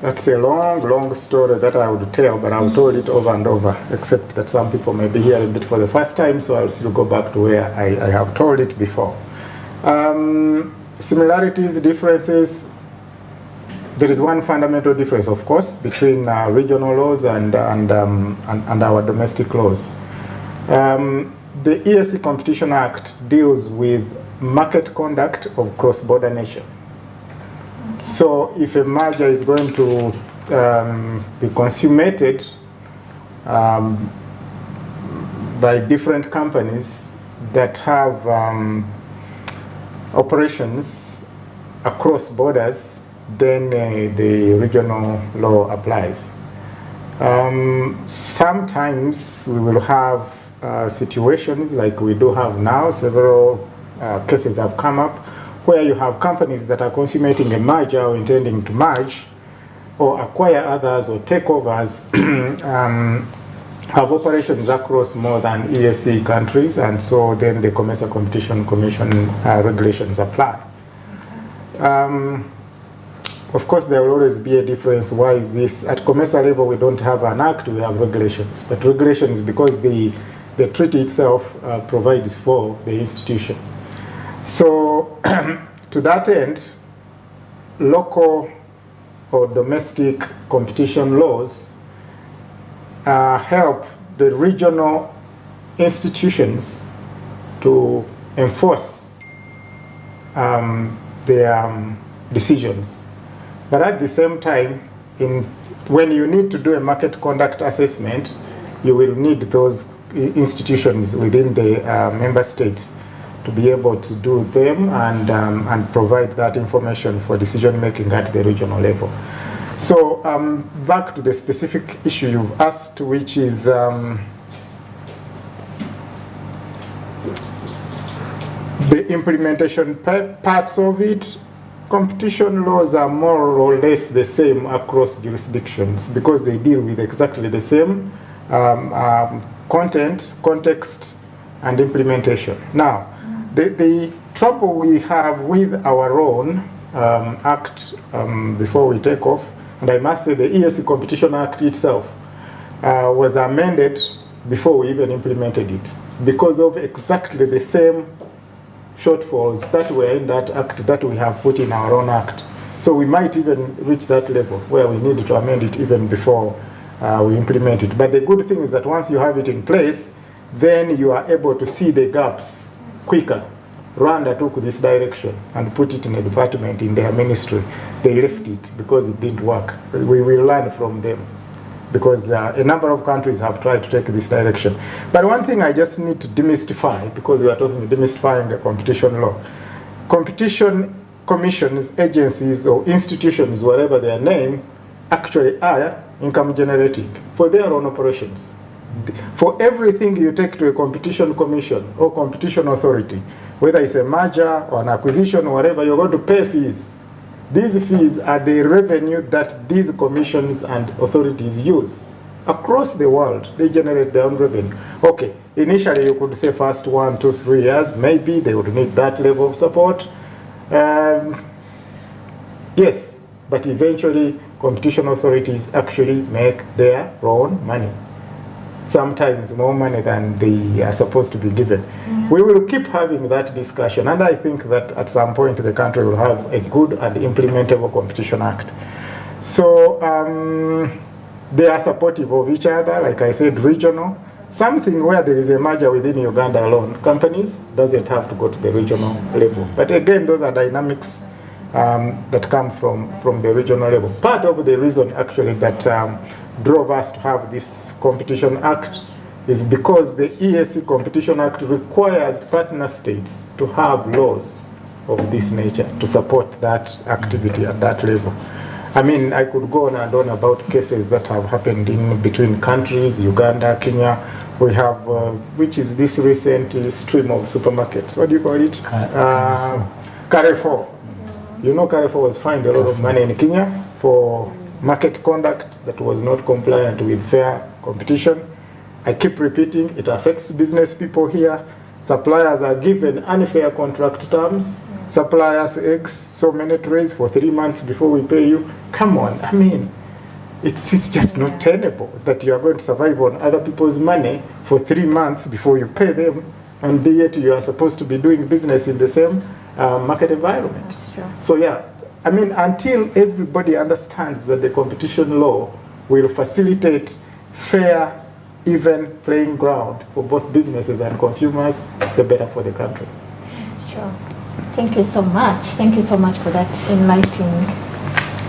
That's a long story that I would tell, but I've told it over and over, except that some people may be hearing it for the first time, so I'll still go back to where I have told it before. Similarities, differences. There is one fundamental difference, of course, between regional laws and our domestic laws. The ESC Competition Act deals with market conduct of cross-border nature. So if a merger is going to be consummated by different companies that have operations across borders, then the regional law applies. Sometimes we will have situations like we do have now. Several cases have come up where you have companies that are consummating a merger or intending to merge or acquire others or takeovers, have operations across more than ESC countries, and so then the Commercial Competition Commission regulations apply. Of course, there will always be a difference. Why is this? At commercial level, we don't have an act, we have regulations. But regulations, because the treaty itself provides for the institution. So, to that end, local or domestic competition laws help the regional institutions to enforce their decisions. But at the same time, when you need to do a market conduct assessment, you will need those institutions within the member states to be able to do them and provide that information for decision making at the regional level. So back to the specific issue you've asked, which is the implementation parts of it. Competition laws are more or less the same across jurisdictions because they deal with exactly the same content, context, and implementation. Now, the trouble we have with our own act before we take off, and I must say the ESC Competition Act itself was amended before we even implemented it because of exactly the same shortfalls that were in that act that we have put in our own act. So we might even reach that level where we need to amend it even before we implement it. But the good thing is that once you have it in place, then you are able to see the gaps quicker. Rwanda took this direction and put it in a department in their ministry. They left it because it didn't work. We will learn from them because a number of countries have tried to take this direction. But one thing I just need to demystify, because we are talking demystifying a competition law. Competition commissions, agencies, or institutions, whatever their name, actually are income generating for their own operations. For everything you take to a competition commission or competition authority, whether it's a merger or an acquisition or whatever, you're going to pay fees. These fees are the revenue that these commissions and authorities use. Across the world, they generate their own revenue. Okay, initially you could say first 1, 2, 3 years, maybe they would need that level of support. Yes, but eventually competition authorities actually make their own money. Sometimes more money than they are supposed to be given. We will keep having that discussion, and I think that at some point the country will have a good and implementable Competition Act. So they are supportive of each other, like I said, regional. Something where there is a merger within Uganda alone, companies doesn't have to go to the regional level. But again, those are dynamics that come from the regional level. Part of the reason actually that drove us to have this Competition Act is because the EAC Competition Act requires partner states to have laws of this nature to support that activity at that level. I mean, I could go on and on about cases that have happened in between countries, Uganda, Kenya. We have, which is this recent stream of supermarkets. What do you call it? Carrefour. You know, Carrefour was fined a lot of money in Kenya for market conduct that was not compliant with fair competition. I keep repeating, it affects business people here. Suppliers are given unfair contract terms. Suppliers eggs, so many trays for 3 months before we pay you. Come on, I mean, it's just not tenable that you are going to survive on other people's money for 3 months before you pay them, and yet you are supposed to be doing business in the same market environment. That's true. So yeah, I mean, until everybody understands that the competition law will facilitate fair, even playing ground for both businesses and consumers, the better for the country. That's true. Thank you so much. Thank you so much for that enlightening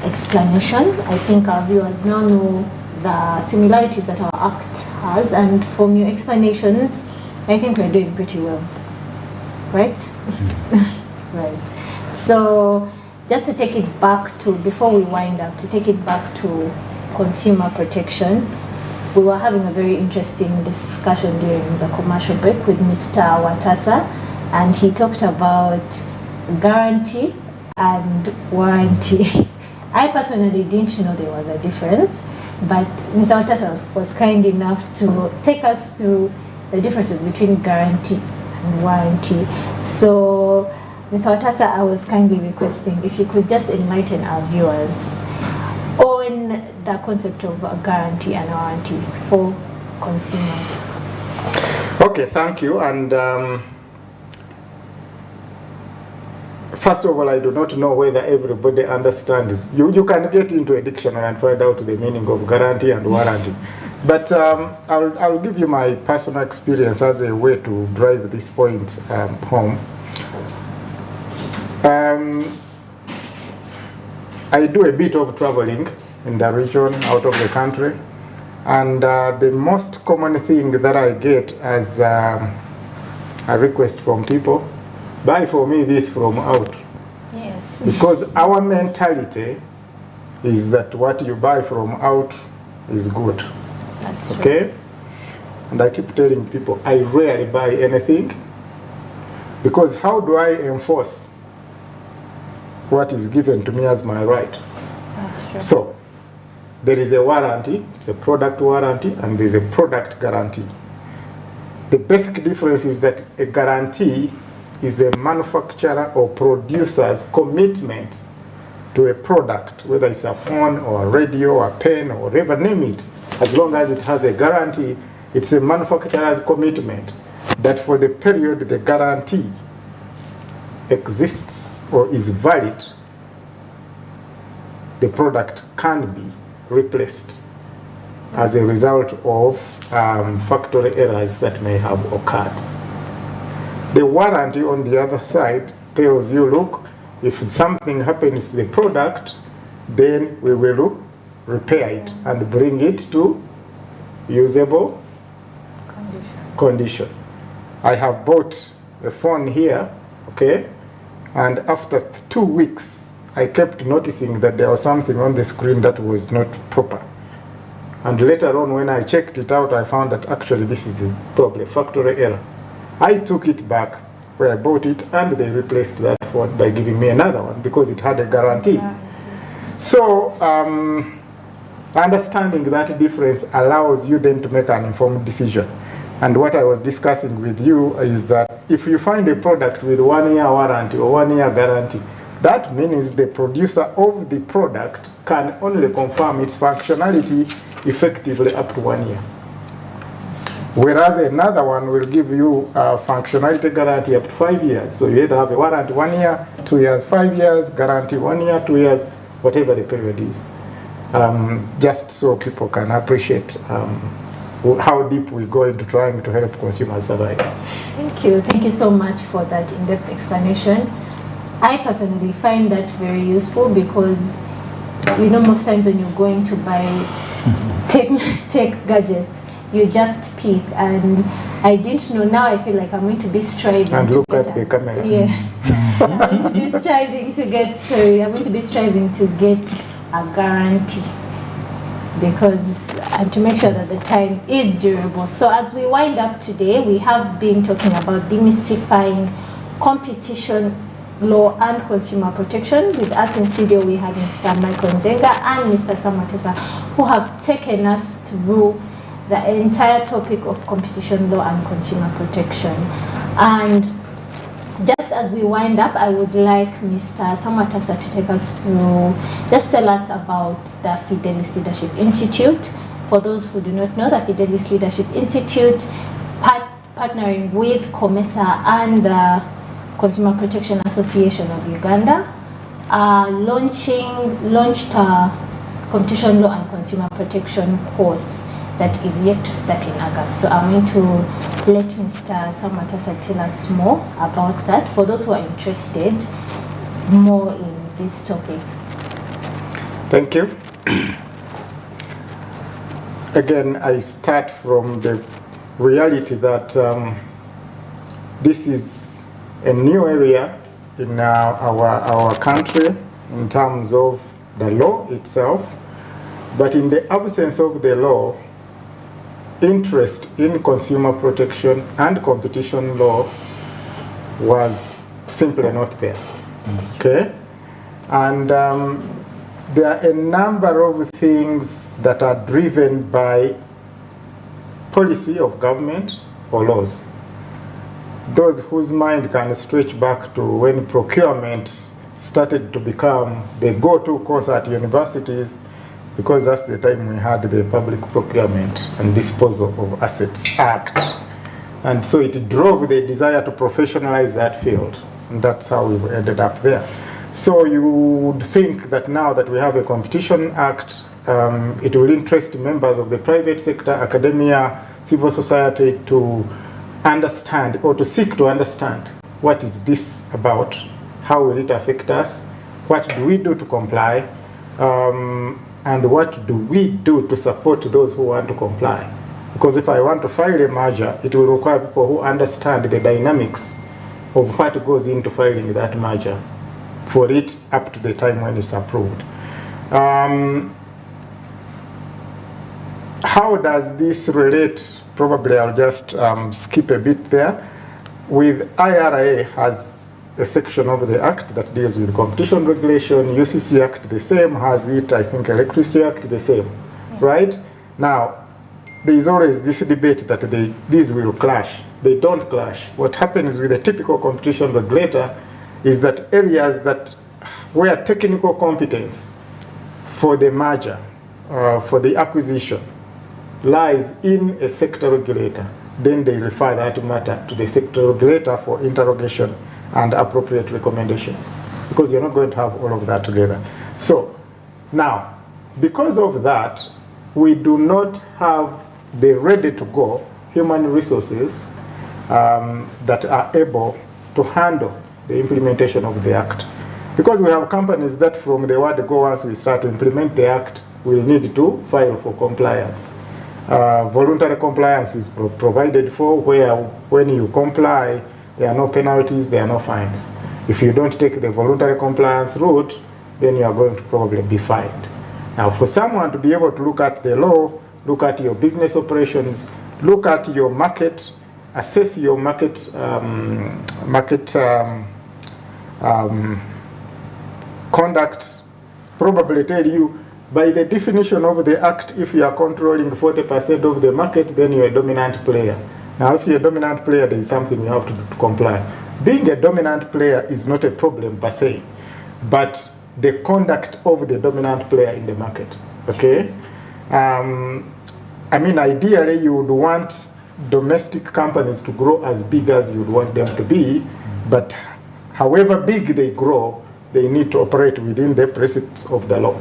explanation. I think our viewers now know the similarities that our act has, and from your explanations, I think we're doing pretty well. Right? Right. So, just to take it back to, before we wind up, to take it back to consumer protection, we were having a very interesting discussion during the commercial break with Mr. Watasa, and he talked about guarantee and warranty. I personally didn't know there was a difference, but Mr. Watasa was kind enough to take us through the differences between guarantee and warranty. So, Mr. Watasa, I was kindly requesting if you could just enlighten our viewers on the concept of a guarantee and warranty for consumers. Okay, thank you. And first of all, I do not know whether everybody understands. You can get into a dictionary and find out the meaning of guarantee and warranty. But I'll give you my personal experience as a way to drive this point home. I do a bit of traveling in the region, out of the country, and the most common thing that I get as a request from people, buy for me this from out. Yes. Because our mentality is that what you buy from out is good. That's true. Okay? And I keep telling people, I rarely buy anything, because how do I enforce what is given to me as my right? That's true. So, there is a warranty, it's a product warranty, and there's a product guarantee. The basic difference is that a guarantee is a manufacturer or producer's commitment to a product, whether it's a phone or a radio or a pen or whatever, name it. As long as it has a guarantee, it's a manufacturer's commitment that for the period the guarantee exists or is valid, the product can be replaced as a result of factory errors that may have occurred. The warranty on the other side tells you, look, if something happens to the product, then we will repair it and bring it to usable condition. I have bought a phone here, okay, and after 2 weeks, I kept noticing that there was something on the screen that was not proper. And later on, when I checked it out, I found that actually this is probably a factory error. I took it back where I bought it, and they replaced that phone by giving me another one because it had a guarantee. So, understanding that difference allows you then to make an informed decision. And what I was discussing with you is that if you find a product with 1 year warranty or 1 year guarantee, That means the producer of the product can only confirm its functionality effectively up to 1 year. Whereas another one will give you a functionality guarantee up to 5 years. So you either have a warranty 1 year, 2 years, 5 years, guarantee 1 year, 2 years, whatever the period is. Just so people can appreciate how deep we go into trying to help consumers survive. Thank you so much for that in-depth explanation. I personally find that very useful because most times when you're going to buy tech gadgets, you just pick, and I didn't know. Now I feel like I'm going to be striving. And look at the camera. Yeah. I'm going to be striving to get. I'm going to be striving to get a guarantee and to make sure that the time is durable. So as we wind up today, we have been talking about demystifying competition law and consumer protection. With us in studio, we have Mr. Michael Njenga and Mr. Samatesa, who have taken us through the entire topic of competition law and consumer protection. And just as we wind up, I would like Mr. Samatesa to take us through, just tell us about the Fidelis Leadership Institute. For those who do not know, the Fidelis Leadership Institute, partnering with COMESA and the Consumer Protection Association of Uganda, launched a competition law and consumer protection course that is yet to start in August. So I'm going to let Mr. Samatesa tell us more about that for those who are interested more in this topic. Thank you. Again, I start from the reality that this is a new area in our country in terms of the law itself, but in the absence of the law, interest in consumer protection and competition law was simply not there. Okay? And there are a number of things that are driven by policy of government or laws. Those whose mind can stretch back to when procurement started to become the go-to course at universities, because that's the time we had the Public Procurement and Disposal of Assets Act. And so it drove the desire to professionalize that field. And that's how we ended up there. So you would think that now that we have a Competition Act, it will interest members of the private sector, academia, civil society to understand or to seek to understand what is this about, how will it affect us, what do we do to comply, and what do we do to support those who want to comply. Because if I want to file a merger, it will require people who understand the dynamics of what goes into filing that merger for it up to the time when it's approved. How does this relate? Probably I'll just skip a bit there. With IRA has a section of the Act that deals with competition regulation. UCC Act the same has it. I think Electricity Act the same, yes. Right? Now, there is always this debate that these will clash. They don't clash. What happens with a typical competition regulator is that areas that where technical competence for the merger, for the acquisition, lies in a sector regulator, then they refer that matter to the sector regulator for interrogation and appropriate recommendations, because you're not going to have all of that together. So now, because of that, we do not have the ready-to-go human resources that are able to handle the implementation of the Act. Because we have companies that from the word go, once we start to implement the Act, we'll need to file for compliance. Voluntary compliance is provided for, where when you comply, there are no penalties, there are no fines. If you don't take the voluntary compliance route, then you are going to probably be fined. Now, for someone to be able to look at the law, look at your business operations, look at your market, assess your market, conduct, probably tell you, by the definition of the Act, if you are controlling 40% of the market, then you're a dominant player. Now, if you're a dominant player, there is something you have to do to comply. Being a dominant player is not a problem per se. but the conduct of the dominant player in the market. Okay? I mean, ideally, you would want domestic companies to grow as big as you would want them to be, but however big they grow, they need to operate within the precepts of the law.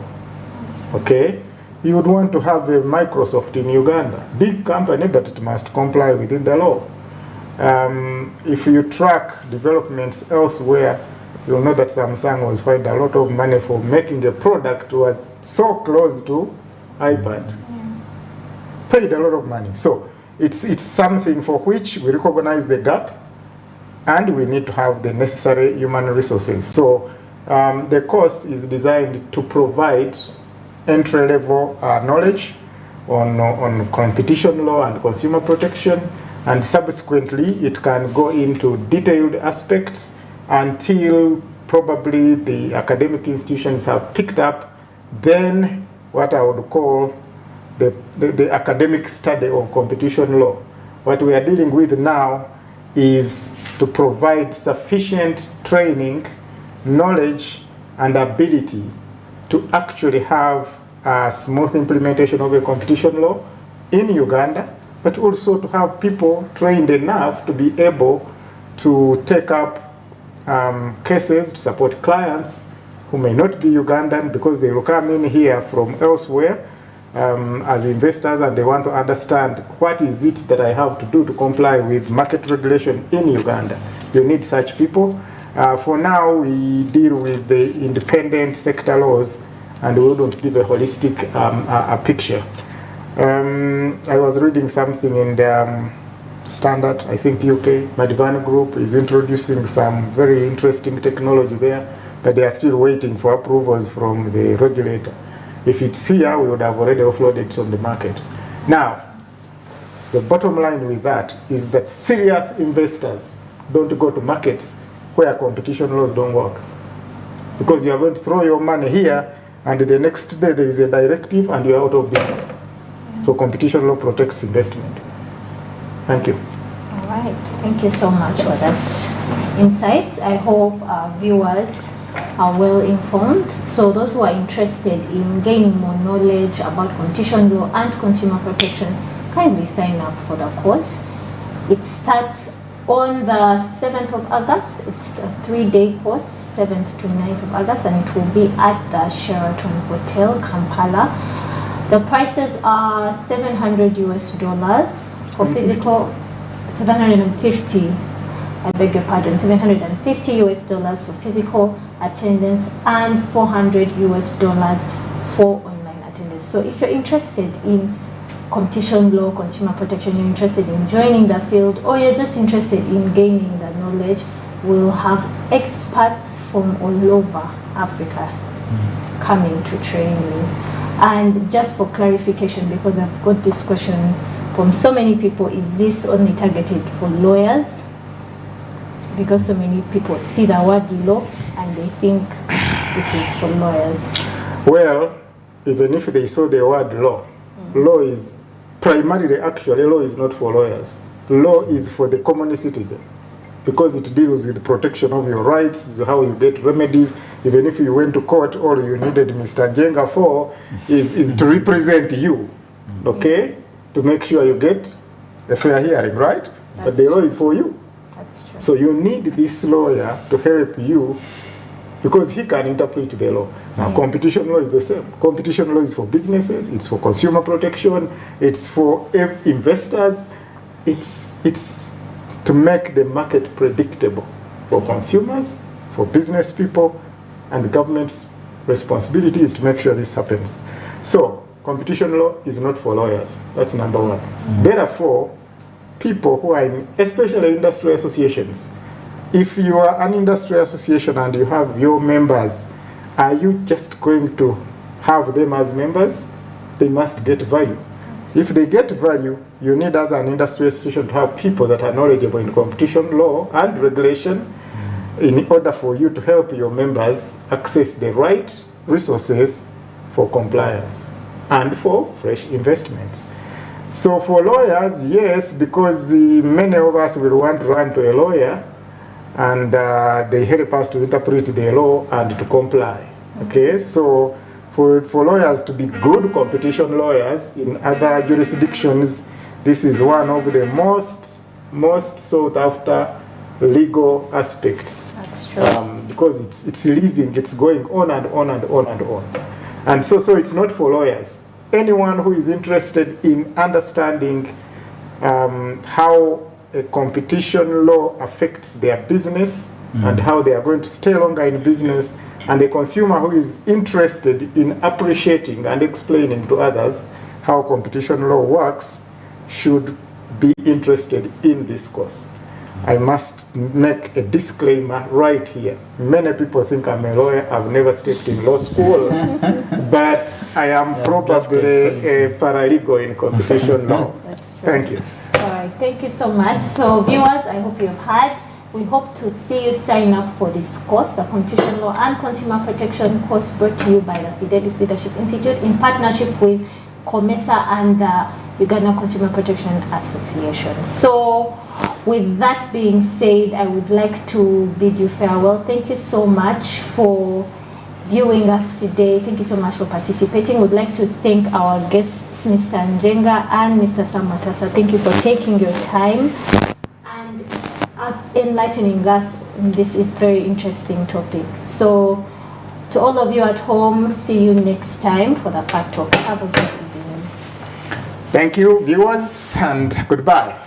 Okay? You would want to have a Microsoft in Uganda, big company, but it must comply within the law. If you track developments elsewhere, you'll know that Samsung was fined a lot of money for making a product was so close to iPad. Paid a lot of money. So it's something for which we recognize the gap, and we need to have the necessary human resources. So the course is designed to provide entry-level knowledge on competition law and consumer protection, and subsequently it can go into detailed aspects until probably the academic institutions have picked up then what I would call the academic study of competition law. What we are dealing with now is to provide sufficient training, knowledge, and ability to actually have a smooth implementation of a competition law in Uganda, but also to have people trained enough to be able to take up cases to support clients who may not be Ugandan because they will come in here from elsewhere as investors, and they want to understand what is it that I have to do to comply with market regulation in Uganda. You need such people. For now, we deal with the independent sector laws, and we don't give a holistic a picture. I was reading something in the Standard, I think UK, Madivani Group is introducing some very interesting technology there, but they are still waiting for approvals from the regulator. If it's here, we would have already offloaded it on the market. Now, the bottom line with that is that serious investors don't go to markets where competition laws don't work. Because you are going to throw your money here, and the next day there is a directive and you're out of business. So competition law protects investment. Thank you. All right. Thank you so much for that insight. I hope our viewers are well informed. So those who are interested in gaining more knowledge about competition law and consumer protection, kindly sign up for the course. It starts on the 7th of August. It's a 3-day course, 7th to 9th of August, and it will be at the Sheraton Hotel, Kampala. The prices are $700 for physical, 750, I beg your pardon, $750 for physical attendance and $400 for online attendance. So if you're interested in competition law, consumer protection, you're interested in joining the field, or you're just interested in gaining the knowledge, we'll have experts from all over Africa coming to train you. And just for clarification, because I've got this question from so many people, is this only targeted for lawyers? Because so many people see the word law and they think it is for lawyers. Well, even if they saw the word law, law is primarily, actually, law is not for lawyers. Law is for the common citizen, because it deals with the protection of your rights, how you get remedies. Even if you went to court, all you needed Mr. Jenga for is to represent you, okay? To make sure you get a fair hearing, right? But the law is for you. That's true. So you need this lawyer to help you, because he can interpret the law. Now, competition law is the same. Competition law is for businesses, it's for consumer protection, it's for investors, it's to make the market predictable for consumers, for business people, and the government's responsibility is to make sure this happens. So, competition law is not for lawyers. That's number one. Therefore, people who are in, especially industry associations, if you are an industry association and you have your members, are you just going to have them as members? They must get value. If they get value, you need, as an industry association, to have people that are knowledgeable in competition law and regulation in order for you to help your members access the right resources for compliance and for fresh investments. So for lawyers, yes, because many of us will want to run to a lawyer, and they help us to interpret the law and to comply. Okay, so for lawyers to be good competition lawyers in other jurisdictions, this is one of the most sought after legal aspects. That's true. Because it's living, it's going on and on and on and on. And so it's not for lawyers. Anyone who is interested in understanding how a competition law affects their business and how they are going to stay longer in business, and a consumer who is interested in appreciating and explaining to others how competition law works should be interested in this course. I must make a disclaimer right here. Many people think I'm a lawyer. I've never stepped in law school, but I am probably a paralegal in competition law. Thank you. All right, thank you so much. So viewers, I hope you've heard. We hope to see you sign up for this course, the Competition Law and Consumer Protection course, brought to you by the Fidelis Leadership Institute in partnership with COMESA and the Uganda Consumer Protection Association. So with that being said, I would like to bid you farewell. Thank you so much for viewing us today. Thank you so much for participating. We'd like to thank our guests, Mr. Njenga and Mr. Samatasa. Thank you for taking your time and enlightening us in this very interesting topic. So to all of you at home, see you next time for the Fact Talk. Have a good evening. Thank you, viewers, and goodbye.